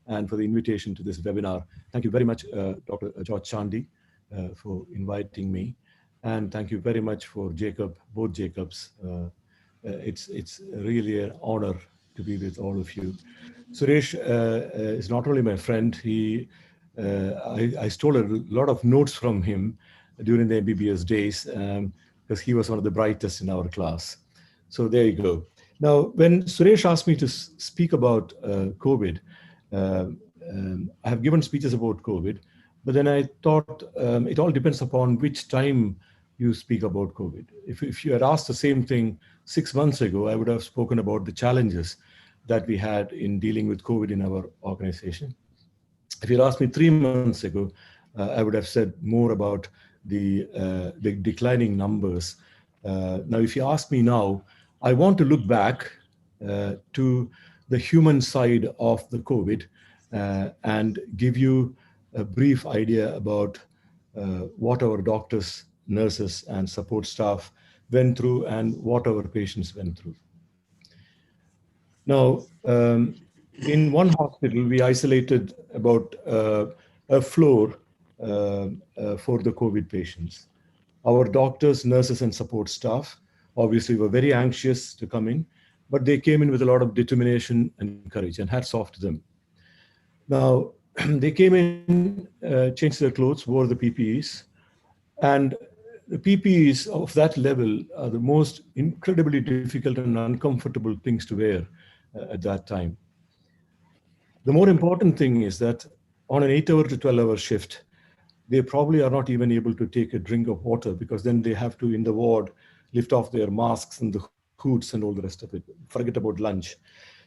and for the invitation to this webinar. Thank you very much, Dr. George Chandy, for inviting me. And thank you very much for Jacob, both Jacobs. It's really an honor to be with all of you. Suresh is not only my friend, I stole a lot of notes from him during the MBBS days because he was one of the brightest in our class. So there you go. Now, when Suresh asked me to speak about COVID, I have given speeches about COVID, but then I thought it all depends upon which time you speak about COVID. If you had asked the same thing 6 months ago, I would have spoken about the challenges that we had in dealing with COVID in our organization. If you asked me 3 months ago, I would have said more about the declining numbers. Now, if you ask me now, I want to look back to the human side of the COVID and give you a brief idea about what our doctors, nurses, and support staff went through and what our patients went through. Now, in one hospital, we isolated about a floor for the COVID patients. Our doctors, nurses, and support staff obviously were very anxious to come in, but they came in with a lot of determination and courage, and hats off to them. Now, they came in, changed their clothes, wore the PPEs, and the PPEs of that level are the most incredibly difficult and uncomfortable things to wear at that time. The more important thing is that on an 8-hour to 12-hour shift, they probably are not even able to take a drink of water, because then they have to, in the ward, lift off their masks and the hoods and all the rest of it, forget about lunch.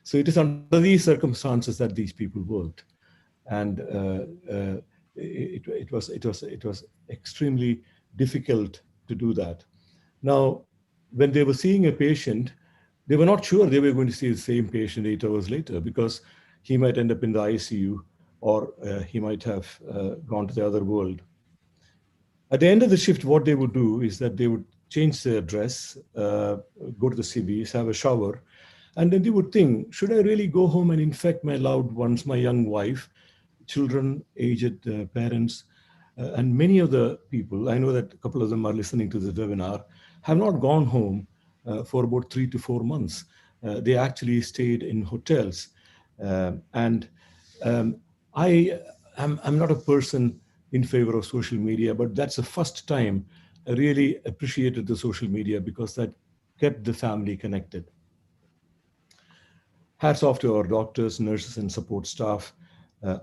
So it is under these circumstances that these people worked. And it was extremely difficult to do that. Now, when they were seeing a patient, they were not sure they were going to see the same patient 8 hours later, because he might end up in the ICU, or he might have gone to the other world. At the end of the shift, what they would do is that they would change their dress, go to the CVs, have a shower, and then they would think, should I really go home and infect my loved ones, my young wife, children, aged parents, and many of the people, I know that a couple of them are listening to this webinar, have not gone home for about 3 to 4 months. They actually stayed in hotels. I'm not a person in favor of social media, but that's the first time I really appreciated the social media, because that kept the family connected. Hats off to our doctors, nurses, and support staff.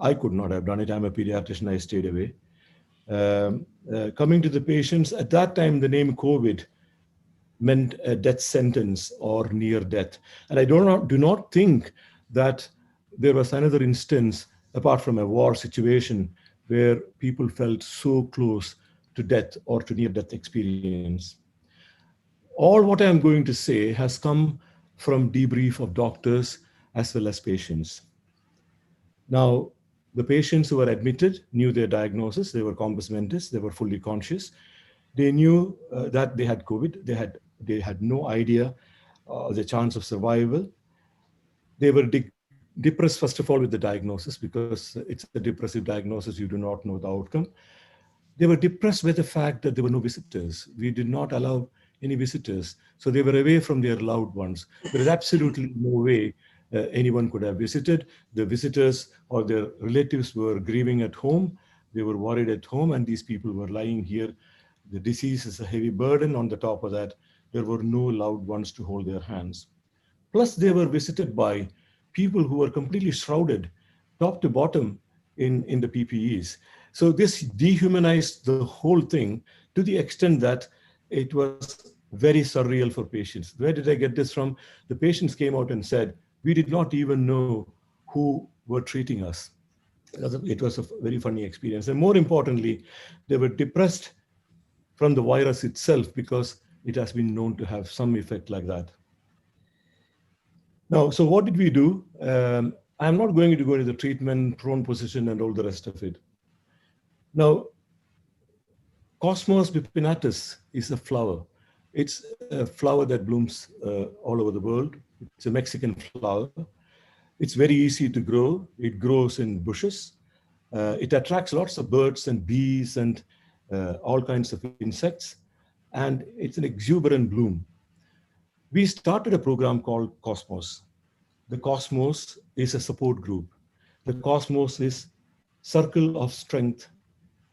I could not have done it. I'm a pediatrician, I stayed away. Coming to the patients, at that time, the name COVID meant a death sentence or near death. And I do not think that there was another instance, apart from a war situation, where people felt so close to death or to near-death experience. All what I'm going to say has come from debrief of doctors as well as patients. Now, the patients who were admitted knew their diagnosis. They were compos mentis. They were fully conscious. They knew that they had COVID. They had no idea the chance of survival. They were depressed, first of all, with the diagnosis, because it's a depressive diagnosis. You do not know the outcome. They were depressed with the fact that there were no visitors. We did not allow any visitors. So they were away from their loved ones. There is absolutely no way anyone could have visited. The visitors or their relatives were grieving at home. They were worried at home, and these people were lying here. The disease is a heavy burden. On the top of that, there were no loved ones to hold their hands. Plus, they were visited by people who were completely shrouded, top to bottom, in the PPEs. So this dehumanized the whole thing to the extent that it was very surreal for patients. Where did I get this from? The patients came out and said, we did not even know who were treating us. It was a very funny experience. And more importantly, they were depressed from the virus itself, because it has been known to have some effect like that. Now, so what did we do? I'm not going to go into the treatment, prone position, and all the rest of it. Now, Cosmos bipinnatus is a flower. It's a flower that blooms all over the world. It's a Mexican flower. It's very easy to grow. It grows in bushes. It attracts lots of birds and bees and all kinds of insects. And it's an exuberant bloom. We started a program called Cosmos. The Cosmos is a support group. The Cosmos is Circle of Strength,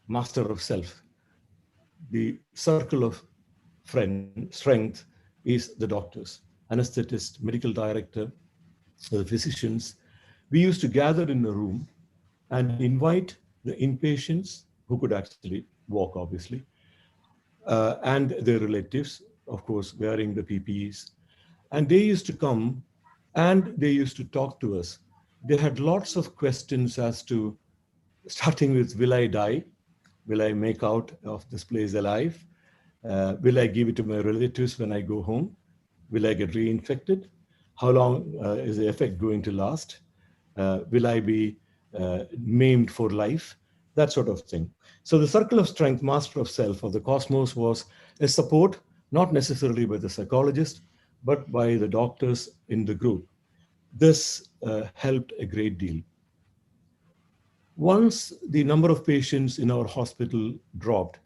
Master of Self. The circle of strength is the doctors, anesthetist, medical director, the physicians. We used to gather in a room and invite the inpatients who could actually walk, obviously, and their relatives, of course, wearing the PPEs. And they used to come and they used to talk to us. They had lots of questions as to, starting with, will I die? Will I make out of this place alive? Will I give it to my relatives when I go home? Will I get reinfected? How long is the effect going to last? Will I be maimed for life? That sort of thing. So the Circle of Strength, Master of Self of the Cosmos was a support, not necessarily by the psychologist, but by the doctors in the group. This helped a great deal. Once the number of patients in our hospital dropped,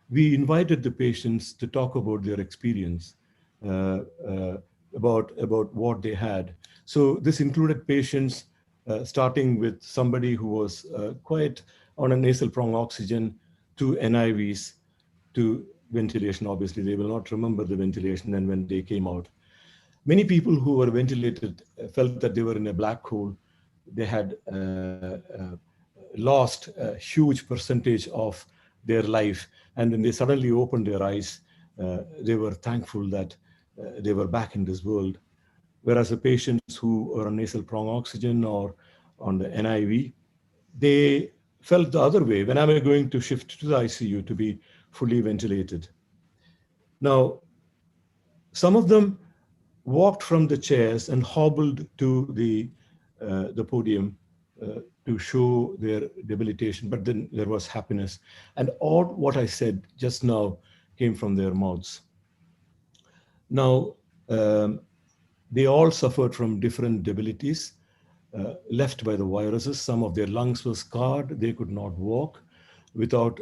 we invited the patients to talk about their experience, about what they had. So this included patients starting with somebody who was quite on a nasal prong oxygen, to NIVs, to ventilation. Obviously, they will not remember the ventilation and when they came out. Many people who were ventilated felt that they were in a black hole. they had lost a huge percentage of their life. And when they suddenly opened their eyes, they were thankful that they were back in this world. Whereas the patients who are on nasal prong oxygen or on the NIV, they felt the other way. When am I going to shift to the ICU to be fully ventilated? Now, some of them walked from the chairs and hobbled to the podium to show their debilitation, but then there was happiness. And all what I said just now came from their mouths. Now, they all suffered from different debilities left by the viruses. Some of their lungs were scarred. They could not walk without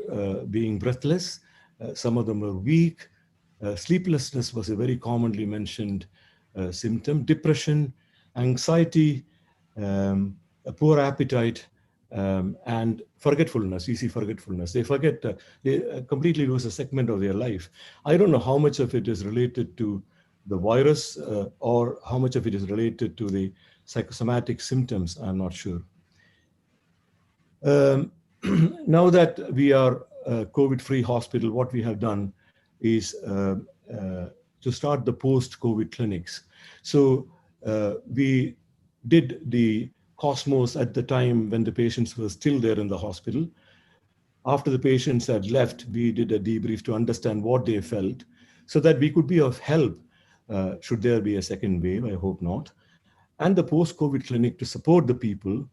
being breathless. Some of them were weak. Sleeplessness was a very commonly mentioned symptom. Depression, anxiety, a poor appetite, and forgetfulness, easy forgetfulness. They forget, they completely lose a segment of their life. I don't know how much of it is related to the virus or how much of it is related to the psychosomatic symptoms. I'm not sure. Now that we are a COVID-free hospital, what we have done is to start the post-COVID clinics. So we did the Cosmos at the time when the patients were still there in the hospital. After the patients had left, we did a debrief to understand what they felt so that we could be of help should there be a second wave. I hope not. And the post-COVID clinic to support the people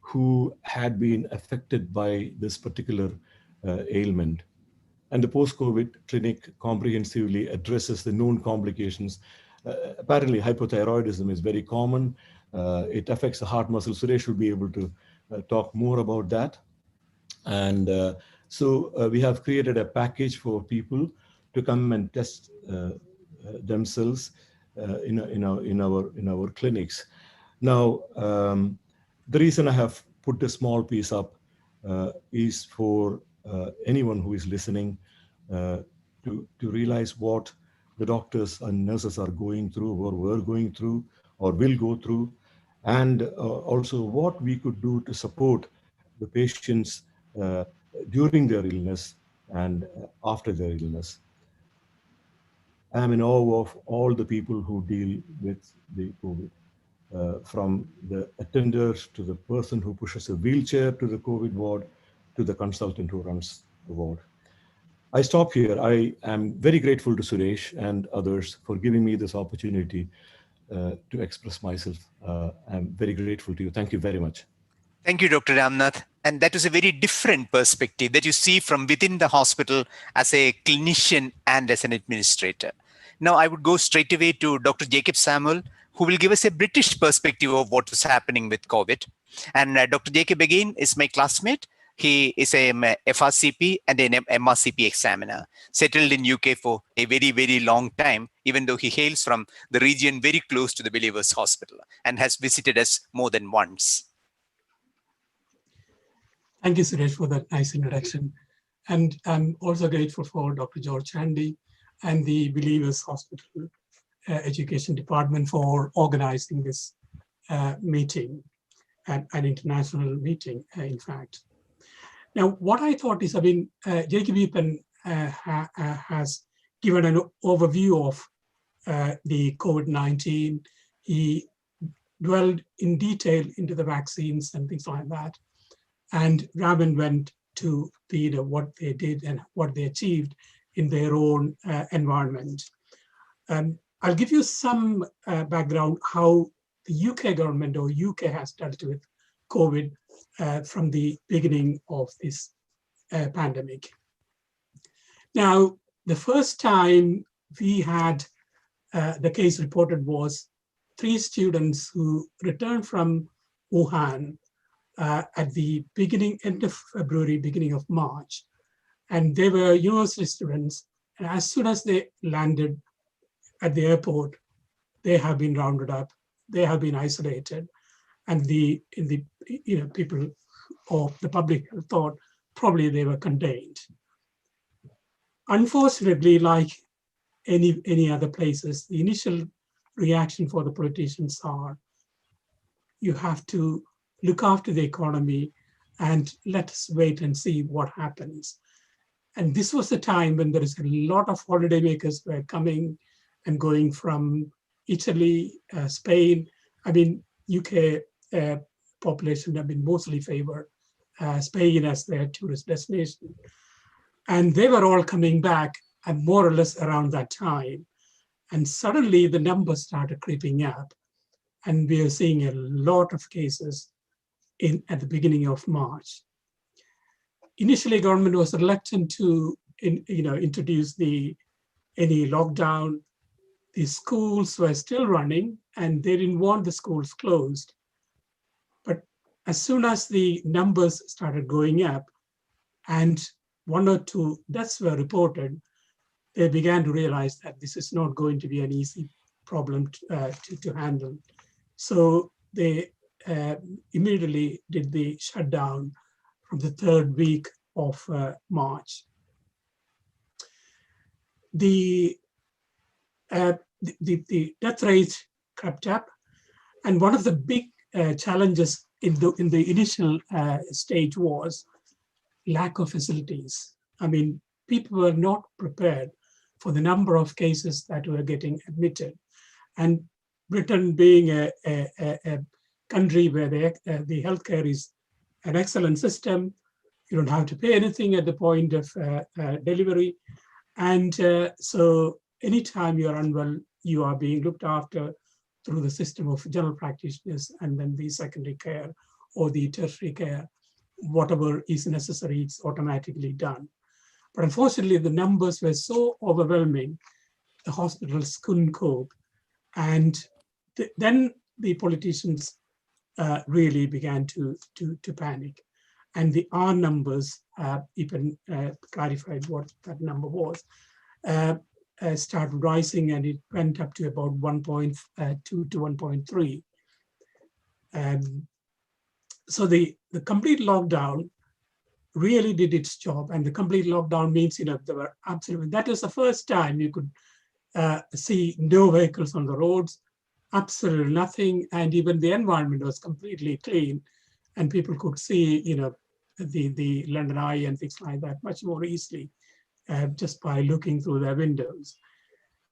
who had been affected by this particular ailment. And the post-COVID clinic comprehensively addresses the known complications. Apparently, hypothyroidism is very common. It affects the heart muscle. Suresh will be able to talk more about that. And so we have created a package for people to come and test themselves in our clinics. Now, the reason I have put a small piece up is for anyone who is listening to realize what the doctors and nurses are going through, or were going through, or will go through, and also what we could do to support the patients during their illness and after their illness. I'm in awe of all the people who deal with the COVID. From the attenders to the person who pushes a wheelchair to the COVID ward, to the consultant who runs the ward. I stop here. I am very grateful to Suresh and others for giving me this opportunity to express myself. I'm very grateful to you. Thank you very much. Thank you, Dr. Ramnath. And that was a very different perspective that you see from within the hospital as a clinician and as an administrator. Now I would go straight away to Dr. Jacob Samuel, who will give us a British perspective of what is happening with COVID. And Dr. Jacob again is my classmate. He is a FRCP and an MRCP examiner, settled in UK for a very, very long time, even though he hails from the region very close to the Believers Hospital and has visited us more than once. Thank you, Suresh, for that nice introduction. And I'm also grateful for Dr. George Chandy and the Believers Hospital Education Department for organizing this meeting, an international meeting, in fact. Now, what I thought is, Jacob Eapen has given an overview of the COVID-19. He dwelled in detail into the vaccines and things like that. And Raman went to what they did and what they achieved in their own environment. I'll give you some background how the UK government or UK has dealt with COVID from the beginning of this pandemic. Now, the first time we had the case reported was 3 students who returned from Wuhan at the end of February, beginning of March. And they were university students. And as soon as they landed at the airport, they have been rounded up, they have been isolated. And people or the public thought probably they were contained. Unfortunately, like any other places, the initial reaction for the politicians are, you have to look after the economy, and let us wait and see what happens. And this was the time when there is a lot of holidaymakers were coming and going from Italy, Spain. I mean, UK population have been mostly favored Spain as their tourist destination. And they were all coming back and more or less around that time. And suddenly the numbers started creeping up. And we are seeing a lot of cases at the beginning of March. Initially, government was reluctant to introduce any lockdown. The schools were still running and they didn't want the schools closed. But as soon as the numbers started going up and 1 or 2 deaths were reported, they began to realize that this is not going to be an easy problem to handle. So they immediately did the shutdown from the 3rd week of March. The death rate crept up, and one of the big challenges in the initial stage was lack of facilities. I mean, people were not prepared for the number of cases that were getting admitted. And Britain being a country where the healthcare is an excellent system, you don't have to pay anything at the point of delivery. And so anytime you're unwell, you are being looked after through the system of general practitioners and then the secondary care or the tertiary care. Whatever is necessary, it's automatically done. But unfortunately, the numbers were so overwhelming, the hospitals couldn't cope. And then the politicians really began to panic. And the R numbers, Eapen clarified what that number was, started rising, and it went up to about 1.2 to 1.3. So the complete lockdown really did its job, and the complete lockdown means, there were absolutely, that was the first time you could see no vehicles on the roads, absolutely nothing, and even the environment was completely clean, and people could see, the London Eye and things like that much more easily just by looking through their windows.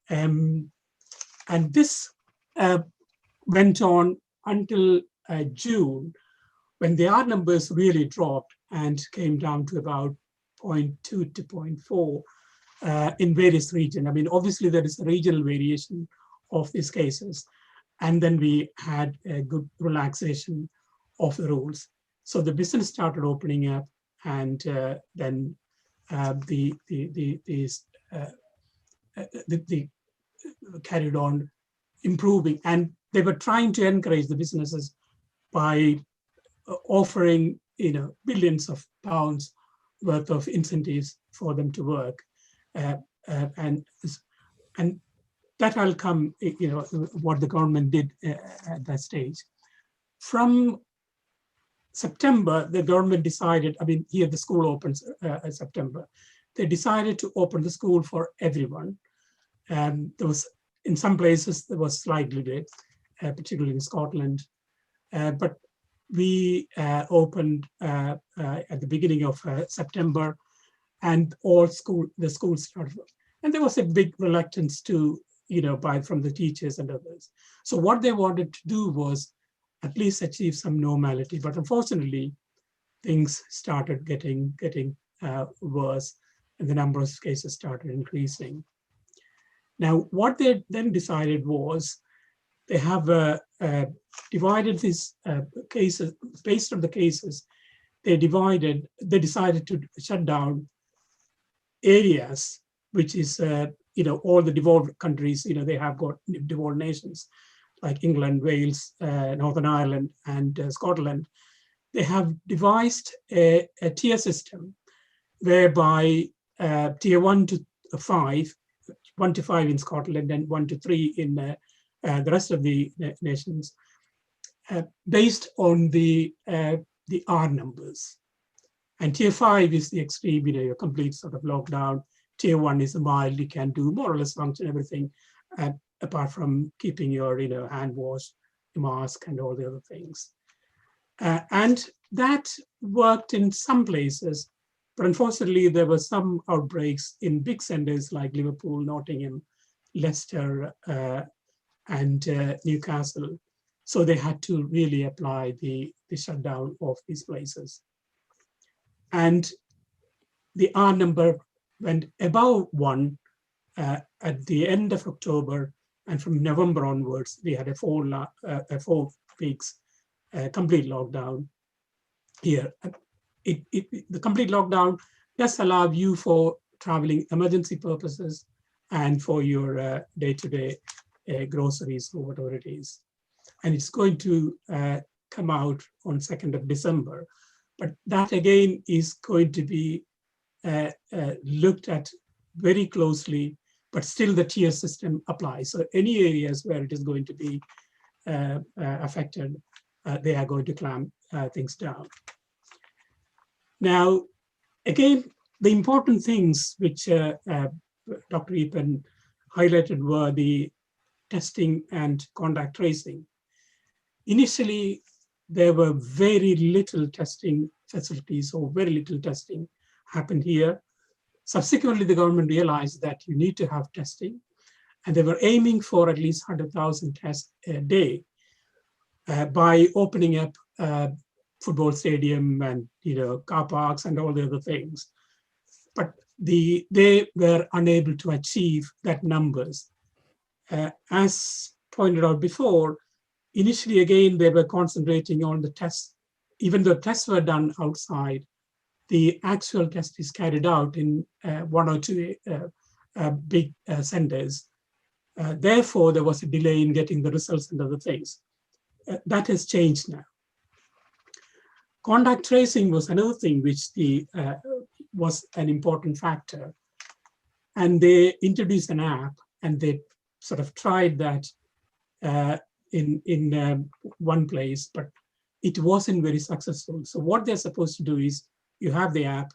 And this went on until June, when the R numbers really dropped and came down to about 0.2 to 0.4 in various regions. I mean, obviously there is a regional variation of these cases. And then we had a good relaxation of the rules. So the business started opening up, and then the carried on improving. And they were trying to encourage the businesses by offering, billions of pounds worth of incentives for them to work, and that will come, what the government did at that stage. From September, the government decided, here the school opens in September. They decided to open the school for everyone. There was, in some places, there was slight delay, particularly in Scotland. But we opened at the beginning of September, and the schools started. And there was a big reluctance to, from the teachers and others. So what they wanted to do was at least achieve some normality. But unfortunately, things started getting worse, and the number of cases started increasing. Now, what they then decided was they have divided these cases based on the cases. They decided to shut down areas, which is all the devolved countries. They have got devolved nations like England, Wales, Northern Ireland, and Scotland. They have devised a tier system whereby tier 1 to 5, 1 to 5 in Scotland and 1 to 3 in the rest of the nations, based on the R numbers. And tier 5 is the extreme, your complete sort of lockdown. Tier 1 is a mild, you can do more or less function everything, apart from keeping your hand wash, mask, and all the other things. And that worked in some places, but unfortunately there were some outbreaks in big centers like Liverpool, Nottingham, Leicester, and Newcastle. So they had to really apply the shutdown of these places. And the R number went above 1 at the end of October, and from November onwards, we had a 4 weeks complete lockdown here. The complete lockdown does allow you for traveling emergency purposes and for your day-to-day groceries or whatever it is. And it's going to come out on 2nd of December. But that again is going to be looked at very closely, but still the tier system applies. So any areas where it is going to be affected, they are going to clamp things down. Now, again, the important things which Dr. Eapen highlighted were the testing and contact tracing. Initially, there were very little testing facilities, or very little testing happened here. Subsequently, the government realized that you need to have testing, and they were aiming for at least 100,000 tests a day by opening up football stadium and car parks and all the other things. But they were unable to achieve that numbers. As pointed out before, initially again they were concentrating on the tests. Even though tests were done outside, the actual test is carried out in 1 or 2 big centers. Therefore, there was a delay in getting the results and other things. That has changed now. Contact tracing was another thing which was an important factor. And they introduced an app, and they sort of tried that in one place, but it wasn't very successful. So what they're supposed to do is, you have the app.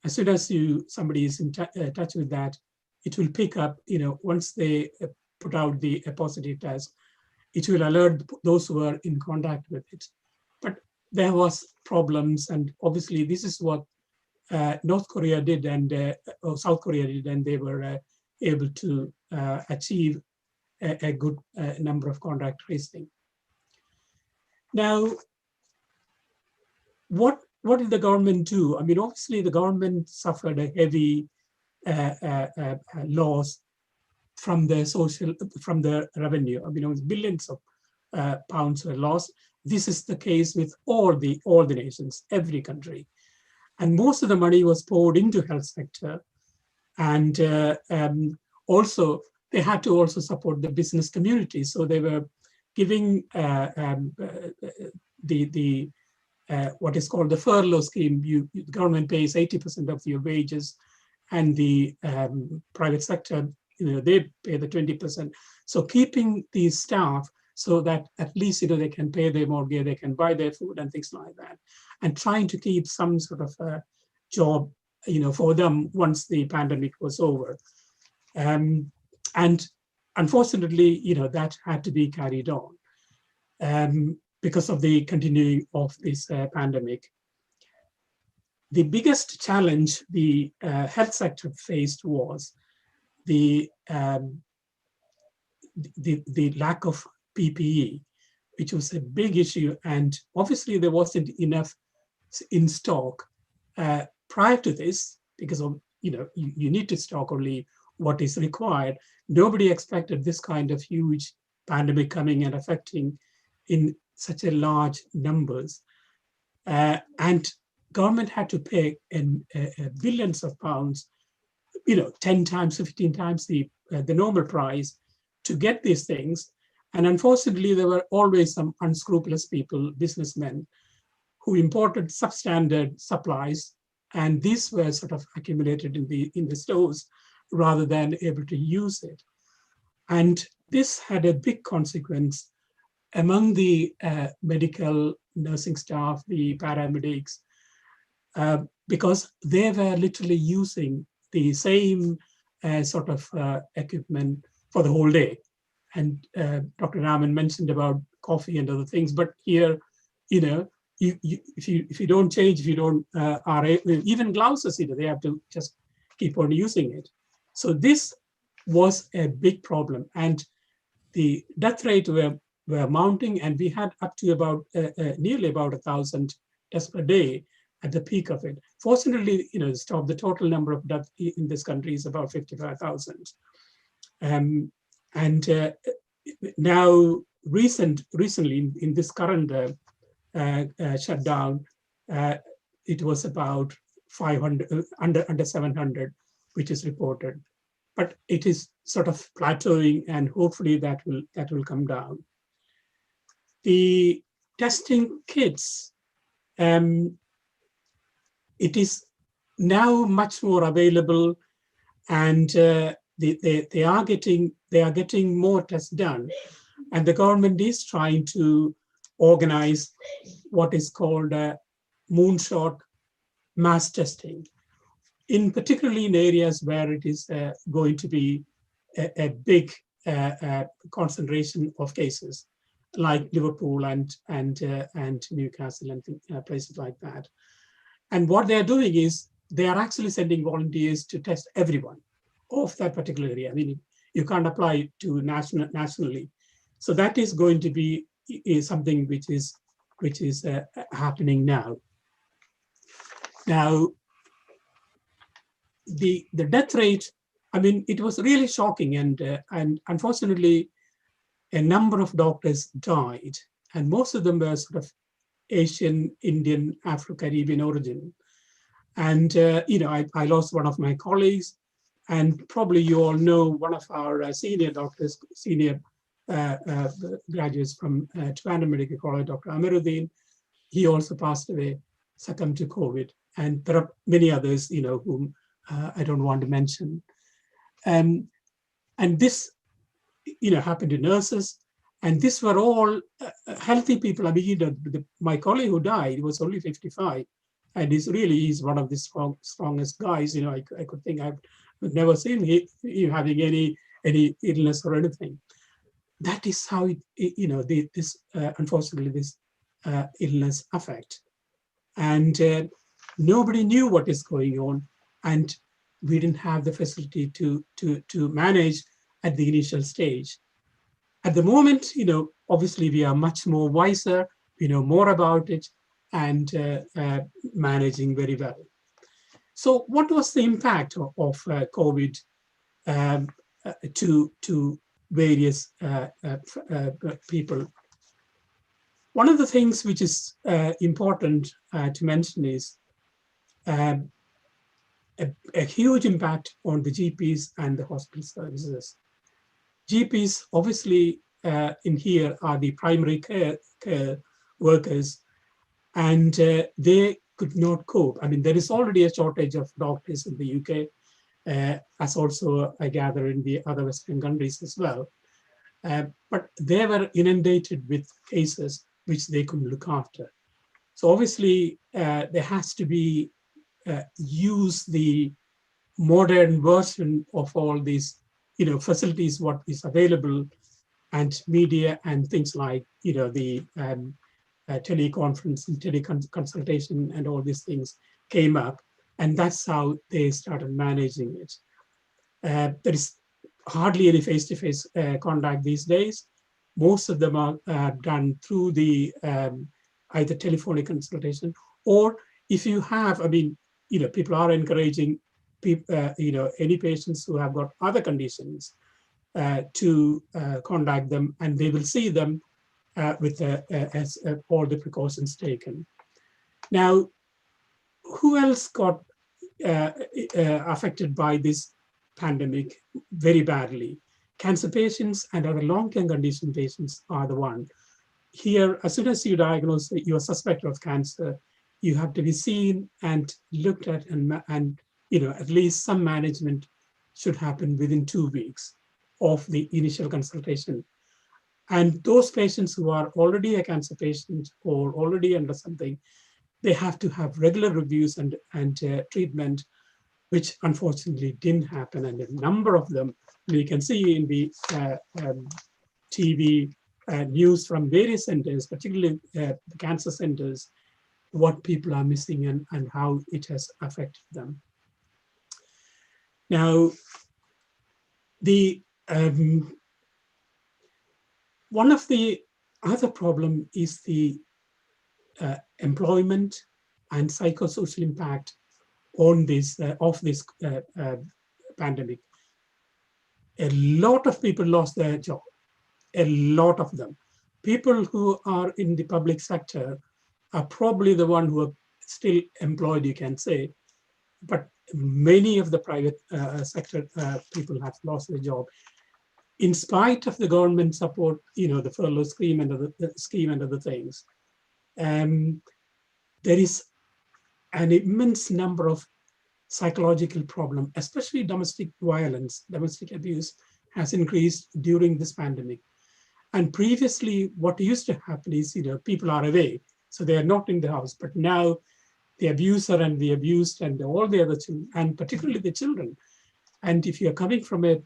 As soon as somebody is in touch with that, it will pick up, once they put out the positive test, it will alert those who are in contact with it. But there was problems, and obviously this is what North Korea did and or South Korea did, and they were able to achieve a good number of contact tracing. Now, what did the government do? I mean, obviously the government suffered a heavy loss from the revenue. I mean, it was billions of pounds were lost. This is the case with all the nations, every country. And most of the money was poured into health sector. And also, they had to also support the business community. So they were giving what is called the furlough scheme. The government pays 80% of your wages, and the private sector, they pay the 20%. So keeping these staff so that at least they can pay their mortgage, they can buy their food and things like that, and trying to keep some sort of a job, for them once the pandemic was over. And unfortunately, that had to be carried on because of the continuing of this pandemic. The biggest challenge the health sector faced was the lack of PPE, which was a big issue, and obviously there wasn't enough in stock prior to this, because of you need to stock only what is required. Nobody expected this kind of huge pandemic coming and affecting in such a large numbers, and government had to pay billions of pounds, 10 times, 15 times the normal price to get these things. And unfortunately, there were always some unscrupulous people, businessmen, who imported substandard supplies, and these were sort of accumulated in the stores rather than able to use it. And this had a big consequence among the medical nursing staff, the paramedics, because they were literally using the same sort of equipment for the whole day. And Dr. Raman mentioned about coffee and other things, but here, if you don't change, if you don't even glasses, they have to just keep on using it. So this was a big problem, and the death rate were mounting, and we had up to about nearly about 1,000 deaths per day at the peak of it. Fortunately, the total number of deaths in this country is about 55,000. Now, recently in this current shutdown, it was about 500 under 700, which is reported, but it is sort of plateauing, and hopefully that will come down. The testing kits, it is now much more available, and they are getting more tests done, and the government is trying to organize what is called Moonshot mass testing, particularly in areas where it is going to be a big concentration of cases, like Liverpool and Newcastle and places like that. And what they are doing is they are actually sending volunteers to test everyone of that particular area. I mean, you can't apply to nationally. So that is going to be something which is happening now. Now, the death rate, I mean, it was really shocking, and unfortunately, a number of doctors died, and most of them were sort of Asian, Indian, Afro-Caribbean origin. And I lost one of my colleagues, and probably you all know one of our senior doctors, senior graduates from Trivandrum Medical College, Dr. Amirudin. He also passed away, succumbed to COVID, and there are many others, whom I don't want to mention. And this, happened to nurses, and these were all healthy people. I mean, my colleague who died was only 55, and he's one of the strongest guys. I could think I've never seen him having any illness or anything. That is how unfortunately this illness affect, and nobody knew what is going on, and we didn't have the facility to manage at the initial stage. At the moment, obviously we are much more wiser, we know more about it, and managing very well. So what was the impact of COVID to various people? One of the things which is important to mention is a huge impact on the GPs and the hospital services. GPs, obviously, in here are the primary care workers, and they could not cope. I mean, there is already a shortage of doctors in the UK, as also I gather in the other Western countries as well. But they were inundated with cases which they couldn't look after. So obviously, there has to be use the modern version of all these, facilities, what is available, and media and things like, the teleconference and teleconsultation and all these things came up, and that's how they started managing it. There is hardly any face-to-face contact these days. Most of them are done through the either telephonic consultation, or if you have, people are encouraging people, any patients who have got other conditions to contact them, and they will see them with all the precautions taken. Now, who else got affected by this pandemic very badly? Cancer patients and other long-term condition patients are the one. Here, as soon as you diagnose your suspect of cancer, you have to be seen and looked at, and at least some management should happen within 2 weeks of the initial consultation. And those patients who are already a cancer patient or already under something, they have to have regular reviews and treatment, which unfortunately didn't happen. And a number of them, we can see in the TV news from various centers, particularly the cancer centers, what people are missing and how it has affected them. Now, the one of the other problem is the employment and psychosocial impact on this of this pandemic. A lot of people lost their job, a lot of them. People who are in the public sector are probably the one who are still employed, you can say, but many of the private sector people have lost their job. In spite of the government support, the furlough scheme and other things, there is an immense number of psychological problem, especially domestic violence, domestic abuse has increased during this pandemic. And previously, what used to happen is, people are away, so they are not in the house. But now, the abuser and the abused and all the other children, and particularly the children. And if you're coming from a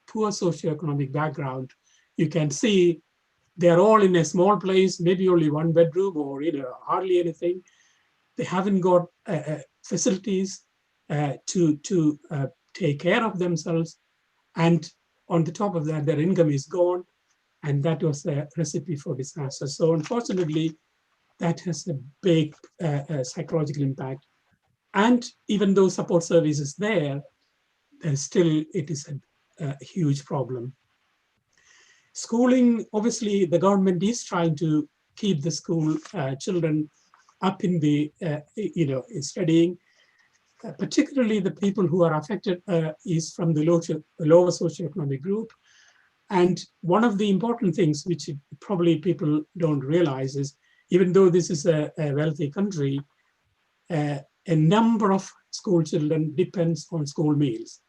poor socioeconomic background, you can see they're all in a small place, maybe only one bedroom or hardly anything. They haven't got facilities to take care of themselves. And on the top of that, their income is gone. And that was a recipe for disaster. So unfortunately, that has a big psychological impact. And even though support service is there, still it is a huge problem. Schooling, obviously, the government is trying to keep the school children up in the, studying. Particularly the people who are affected is from the lower socioeconomic group. And one of the important things which probably people don't realize is, even though this is a wealthy country, a number of school children depends on school meals.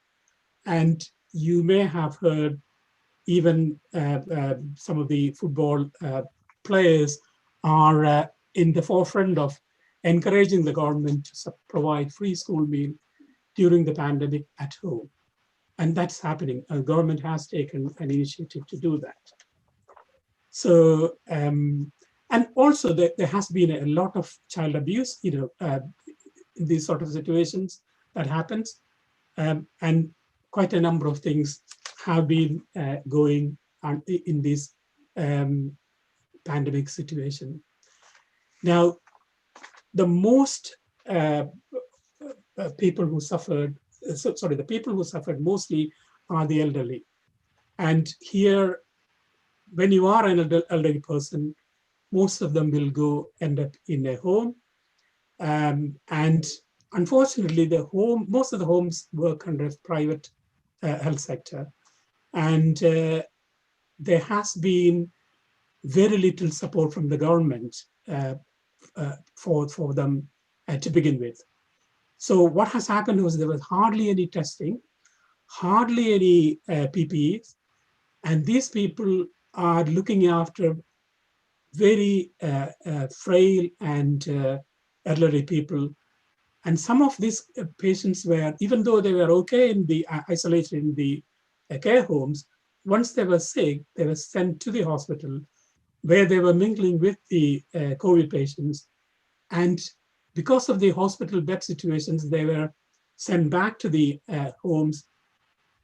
And you may have heard even some of the football players are in the forefront of encouraging the government to provide free school meal during the pandemic at home. And that's happening. The government has taken an initiative to do that. So, and also there has been a lot of child abuse, in these sort of situations that happens. And quite a number of things have been going on in this pandemic situation. Now, the most people who suffered, the people who suffered mostly are the elderly. And here, when you are an elderly person, most of them will end up in a home. And unfortunately, most of the homes work under a private health sector. And there has been very little support from the government for them to begin with. So what has happened was there was hardly any testing, hardly any PPEs, and these people are looking after very frail and elderly people. And some of these patients were, even though they were okay in the isolated in the care homes, once they were sick, they were sent to the hospital where they were mingling with the COVID patients. And because of the hospital bed situations, they were sent back to the homes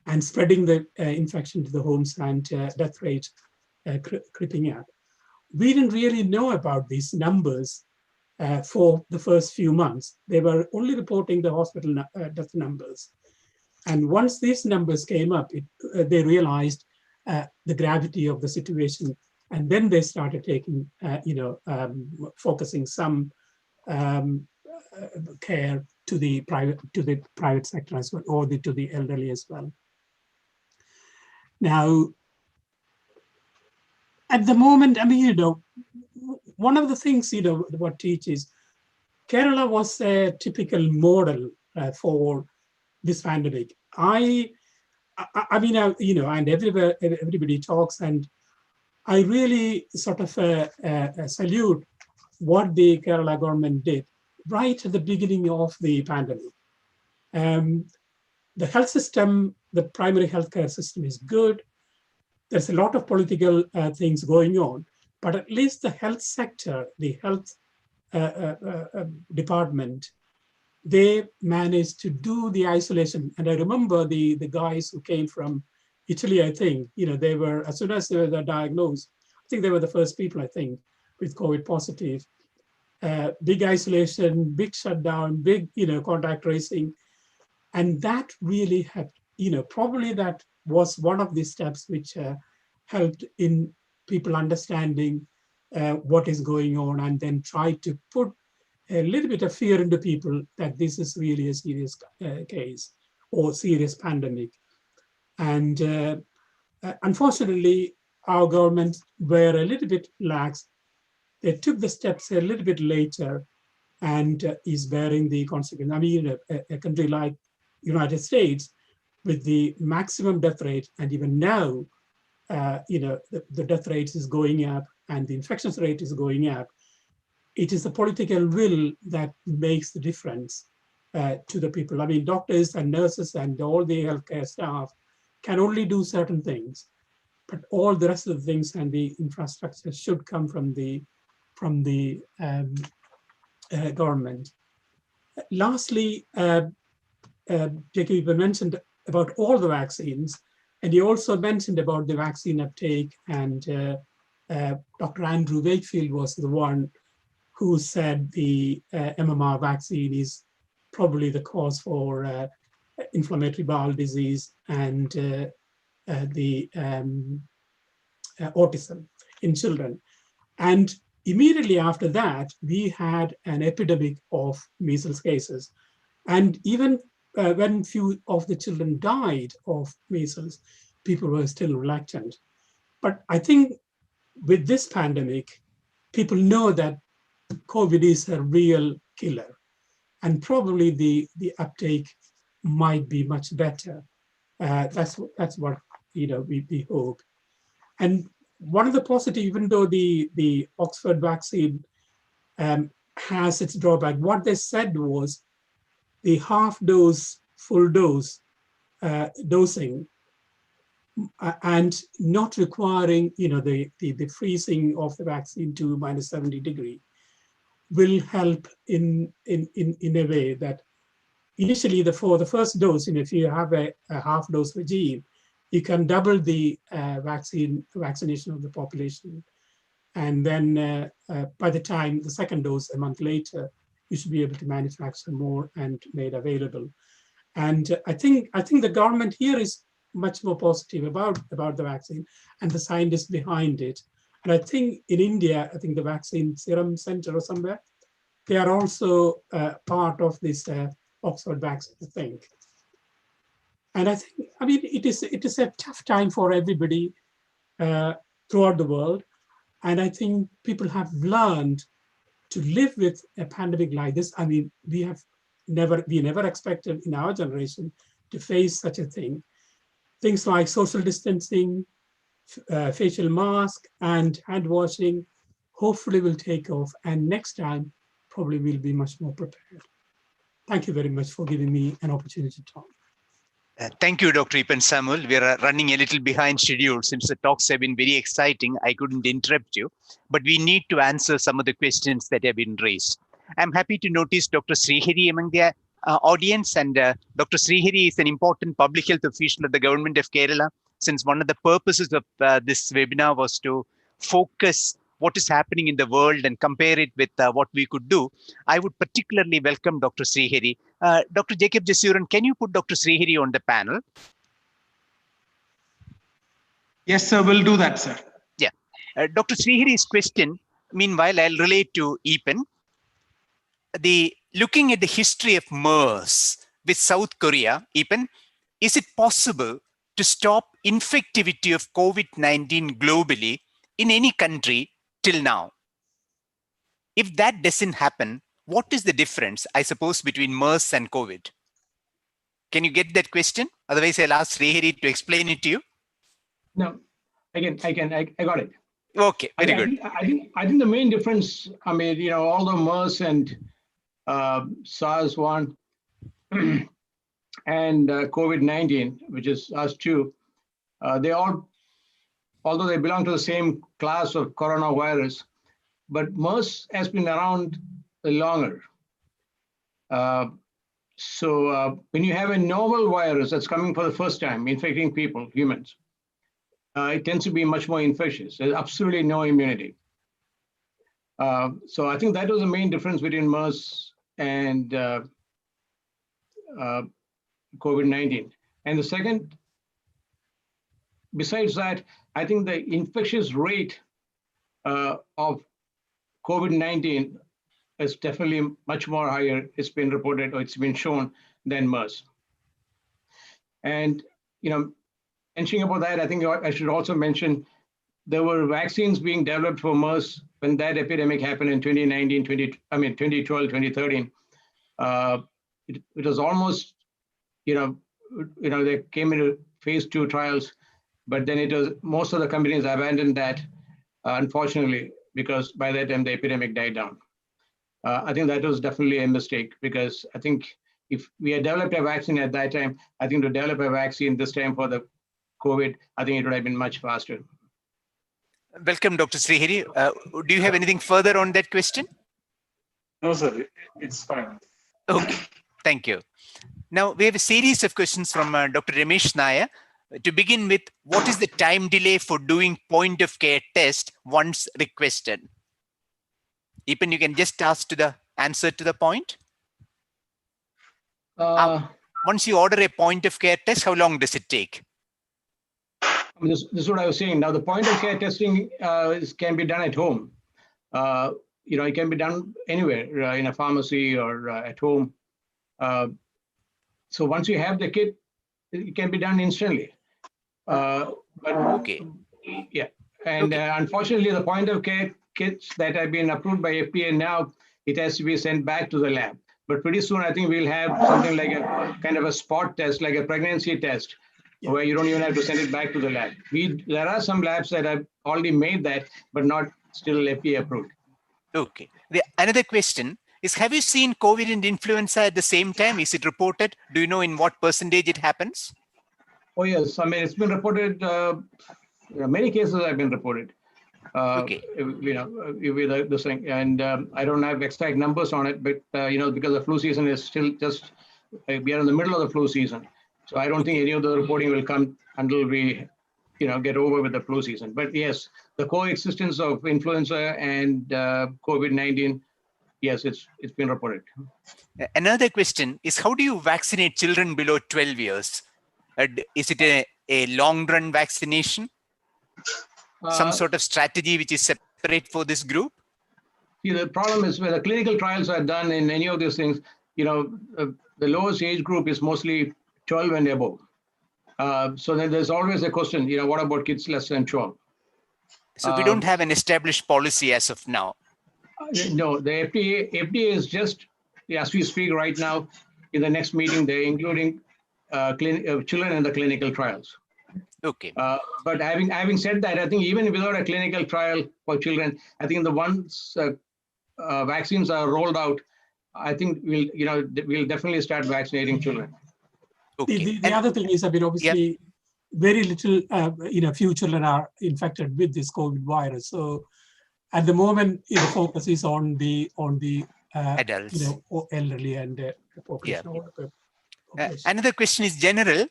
and spreading the infection to the homes, and death rate creeping up. We didn't really know about these numbers for the first few months. They were only reporting the hospital death numbers. And once these numbers came up, they realized the gravity of the situation. And then they started taking, focusing some care to the private sector as well, or to the elderly as well. Now, at the moment, one of the things, what teaches, Kerala was a typical model for this pandemic. And everybody talks, and I really sort of salute what the Kerala government did right at the beginning of the pandemic. The health system, the primary healthcare system is good. There's a lot of political things going on, but at least the health sector, the health department, they managed to do the isolation. And I remember the guys who came from Italy, I think, they were, as soon as they were diagnosed, I think they were the first people, I think, with COVID positive. Big isolation, big shutdown, big, contact tracing. And that really had, probably that was one of the steps which helped in people understanding what is going on, and then try to put a little bit of fear into people that this is really a serious case or serious pandemic. And unfortunately, our governments were a little bit lax. They took the steps a little bit later and is bearing the consequence. I mean, a country like United States with the maximum death rate, and even now, the death rate is going up and the infections rate is going up. It is the political will that makes the difference to the people. I mean, doctors and nurses and all the healthcare staff can only do certain things, but all the rest of the things and the infrastructure should come from the government. Lastly, Jacon mentioned about all the vaccines, and he also mentioned about the vaccine uptake, and Dr. Andrew Wakefield was the one who said the MMR vaccine is probably the cause for inflammatory bowel disease and the autism in children. And immediately after that, we had an epidemic of measles cases. And even when few of the children died of measles, people were still reluctant. But I think with this pandemic, people know that COVID is a real killer, and probably the uptake might be much better. That's what we hope. And one of the positive, even though the Oxford vaccine has its drawback, what they said was the half dose, full dose dosing, and not requiring the freezing of the vaccine to -70 degrees will help in a way that initially for the first dose, if you have a half dose regime, you can double the vaccination of the population. And then by the time the second dose, a month later, you should be able to manufacture more and made available. And I think the government here is much more positive about the vaccine and the scientists behind it. And I think in India, I think the Vaccine Serum Center or somewhere, they are also part of this Oxford vaccine, I think. And I think, it is a tough time for everybody throughout the world. And I think people have learned to live with a pandemic like this. I mean, we never expected in our generation to face such a thing. Things like social distancing, facial mask, and hand washing, hopefully will take off. And next time, probably we'll be much more prepared. Thank you very much for giving me an opportunity to talk. Thank you, Dr. Eapen Samuel. We are running a little behind schedule since the talks have been very exciting. I couldn't interrupt you, but we need to answer some of the questions that have been raised. I'm happy to notice Dr. Srihari among the audience, and Dr. Srihari is an important public health official of the government of Kerala, since one of the purposes of this webinar was to focus what is happening in the world and compare it with what we could do. I would particularly welcome Dr. Srihari. Dr. Jacob Jasuran, can you put Dr. Srihari on the panel? Yes, sir, we'll do that, sir. Yeah. Dr. Srihari's question, meanwhile, I'll relate to Eapen. Looking at the history of MERS with South Korea, Eapen, is it possible to stop infectivity of COVID-19 globally in any country till now? If that doesn't happen, what is the difference, I suppose, between MERS and COVID? Can you get that question? Otherwise, I'll ask Srihari to explain it to you. No, I got it. Okay, very good. I think the main difference, all the MERS and SARS-1 and COVID-19, which is SARS-2, they all, although they belong to the same class of coronavirus, but MERS has been around longer. So when you have a novel virus that's coming for the first time, infecting people, humans, it tends to be much more infectious. There's absolutely no immunity. So I think that was the main difference between MERS and COVID-19. And the second, besides that, I think the infectious rate of COVID-19 is definitely much more higher. It's been reported or it's been shown than MERS. And, mentioning about that, I think I should also mention there were vaccines being developed for MERS when that epidemic happened in 2019, 2012, 2013. It was almost, they came into phase 2 trials, but then most of the companies abandoned that, unfortunately, because by that time the epidemic died down. I think that was definitely a mistake, because I think if we had developed a vaccine at that time, I think to develop a vaccine this time for the COVID, I think it would have been much faster. Welcome, Dr. Srihari. Do you have anything further on that question? No, sir, it's fine. Okay, thank you. Now, we have a series of questions from Dr. Ramesh Nair. To begin with, what is the time delay for doing point-of-care test once requested? Eapen, you can just answer to the point. Once you order a point-of-care test, how long does it take? This is what I was saying. Now, the point-of-care testing can be done at home. It can be done anywhere, in a pharmacy or at home. So once you have the kit, it can be done instantly. Okay. Yeah. And unfortunately, the point-of-care kits that have been approved by FDA now, it has to be sent back to the lab. But pretty soon, I think we'll have something like a kind of a spot test, like a pregnancy test, where you don't even have to send it back to the lab. There are some labs that have already made that, but not still FDA approved. Okay. Another question is, have you seen COVID and influenza at the same time? Is it reported? Do you know in what percentage it happens? Oh, yes. I mean, it's been reported. Many cases have been reported. Okay. With this thing. And I don't have exact numbers on it, but, because the flu season is still just, we are in the middle of the flu season. So I don't think any of the reporting will come until we, get over with the flu season. But yes, the coexistence of influenza and COVID-19, yes, it's been reported. Another question is, how do you vaccinate children below 12 years? Is it a long-run vaccination? Some sort of strategy which is separate for this group? See, the problem is when the clinical trials are done in any of these things, the lowest age group is mostly 12 and above. So then there's always a question, what about kids less than 12? So we don't have an established policy as of now. No, the FDA is just, as we speak right now, in the next meeting, they're including children in the clinical trials. Okay. But having said that, I think even without a clinical trial for children, I think the once vaccines are rolled out, I think we'll definitely start vaccinating children. Okay. The other thing is, obviously, very little, few children are infected with this COVID virus. So at the moment, the focus is on the adults, elderly and population. Another question is general.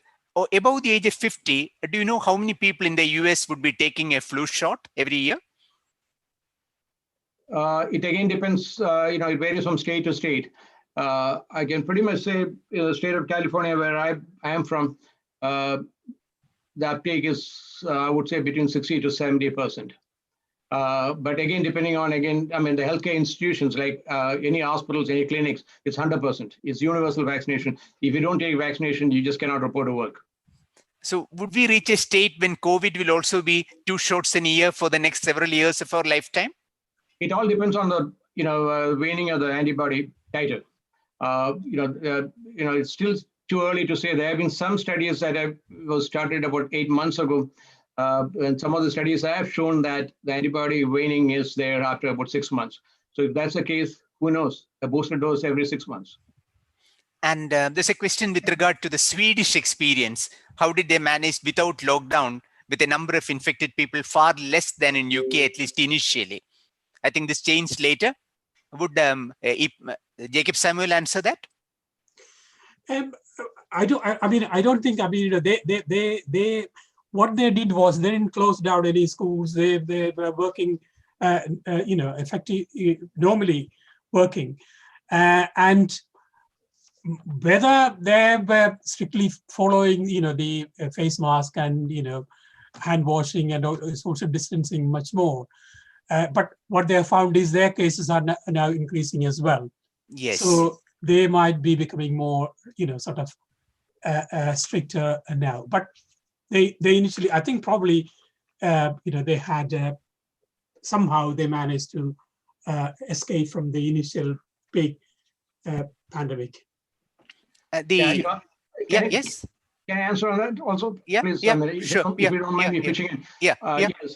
Above the age of 50, do you know how many people in the US would be taking a flu shot every year? It again depends, it varies from state to state. I can pretty much say in the state of California, where I am from, the uptake is, I would say, between 60 to 70%. But again, depending on, the healthcare institutions, like any hospitals, any clinics, it's 100%. It's universal vaccination. If you don't take vaccination, you just cannot report to work. So would we reach a state when COVID will also be 2 shots in a year for the next several years of our lifetime? It all depends on the, waning of the antibody titer. It's still too early to say. There have been some studies that was started about 8 months ago. And some of the studies have shown that the antibody waning is there after about 6 months. So if that's the case, who knows? A booster dose every 6 months. And there's a question with regard to the Swedish experience. How did they manage without lockdown with a number of infected people far less than in UK, at least initially? I think this changed later. Would Jacob Samuel answer that? I don't think. They what they did was they didn't close down any schools. They were working, effective, normally working, and whether they were strictly following, the face mask and hand washing and social distancing much more. But what they have found is their cases are now increasing as well. Yes. So they might be becoming more, sort of stricter now. But they initially, I think probably, they had somehow they managed to escape from the initial big pandemic. Yes. Can I answer on that also? Yeah, please, yeah, sure. If you don't mind me pitching in. Yes,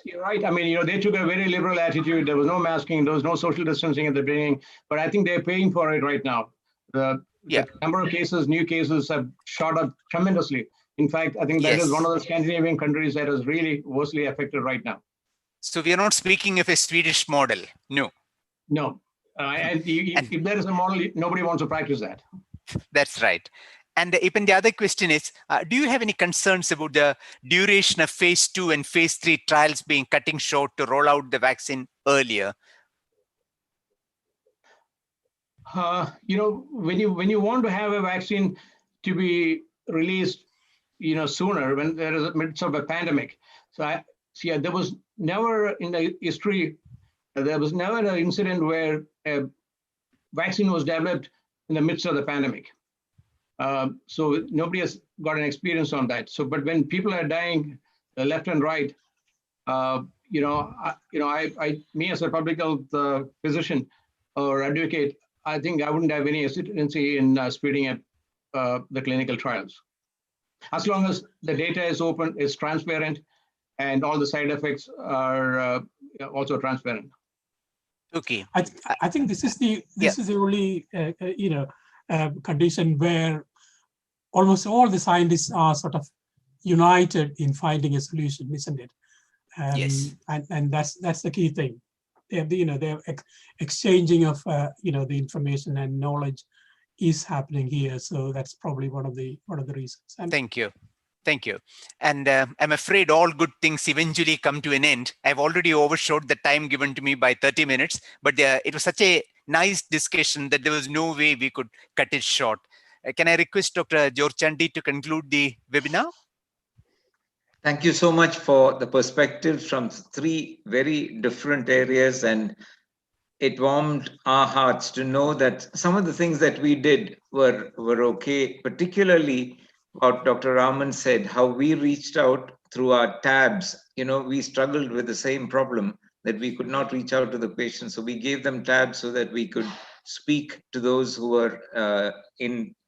you're right. They took a very liberal attitude. There was no masking. There was no social distancing at the beginning. But I think they're paying for it right now. The number of cases, new cases have shot up tremendously. In fact, I think that is one of the Scandinavian countries that is really worstly affected right now. So we are not speaking of a Swedish model. No. No. If there is a model, nobody wants to practice that. That's right. And Eapen, the other question is, do you have any concerns about the duration of phase 2 and phase 3 trials being cutting short to roll out the vaccine earlier? When you want to have a vaccine to be released, sooner, when there is a midst of a pandemic. So there was never in the history, there was never an incident where a vaccine was developed in the midst of the pandemic. So nobody has got an experience on that. So, but when people are dying left and right, me as a public health physician or advocate, I think I wouldn't have any hesitancy in speeding up the clinical trials. As long as the data is open, is transparent, and all the side effects are also transparent. Okay. I think this is the only condition where almost all the scientists are sort of united in finding a solution, isn't it? Yes. And that's the key thing. They're exchanging of the information and knowledge is happening here. So that's probably one of the reasons. And thank you. And I'm afraid all good things eventually come to an end. I've already overshot the time given to me by 30 minutes, but it was such a nice discussion that there was no way we could cut it short. Can I request Dr. George Chandy to conclude the webinar? Thank you so much for the perspectives from 3 very different areas, and it warmed our hearts to know that some of the things that we did were okay, particularly what Dr. Raman said, how we reached out through our tabs. We struggled with the same problem that we could not reach out to the patients. So we gave them tabs so that we could speak to those who were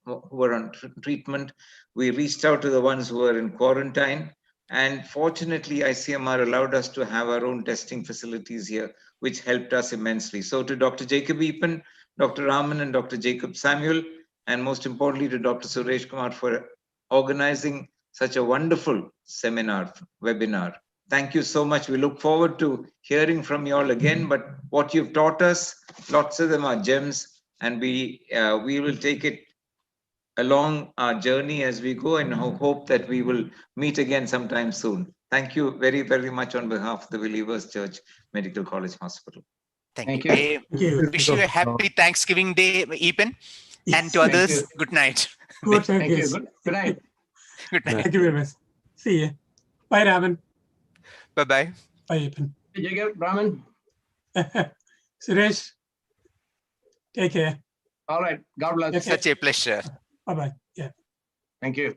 on treatment. We reached out to the ones who were in quarantine. And fortunately, ICMR allowed us to have our own testing facilities here, which helped us immensely. So to Dr. Jacob Eapen, Dr. Raman and Dr. Jacob Samuel, and most importantly to Dr. Suresh Kumar for organizing such a wonderful webinar. Thank you so much. We look forward to hearing from you all again, but what you've taught us, lots of them are gems, and we will take it along our journey as we go, and hope that we will meet again sometime soon. Thank you very, very much on behalf of the Believers Church Medical College Hospital. Thank you. Wish you a happy Thanksgiving Day, Eapen, and to others, good night. Thank you. Good night. Good night. Thank you very much. See you. Bye, Raman. Bye-bye. Bye, Eapen. Jacob, Raman. Suresh, take care. All right. God bless. Such a pleasure. Bye-bye. Yeah. Thank you.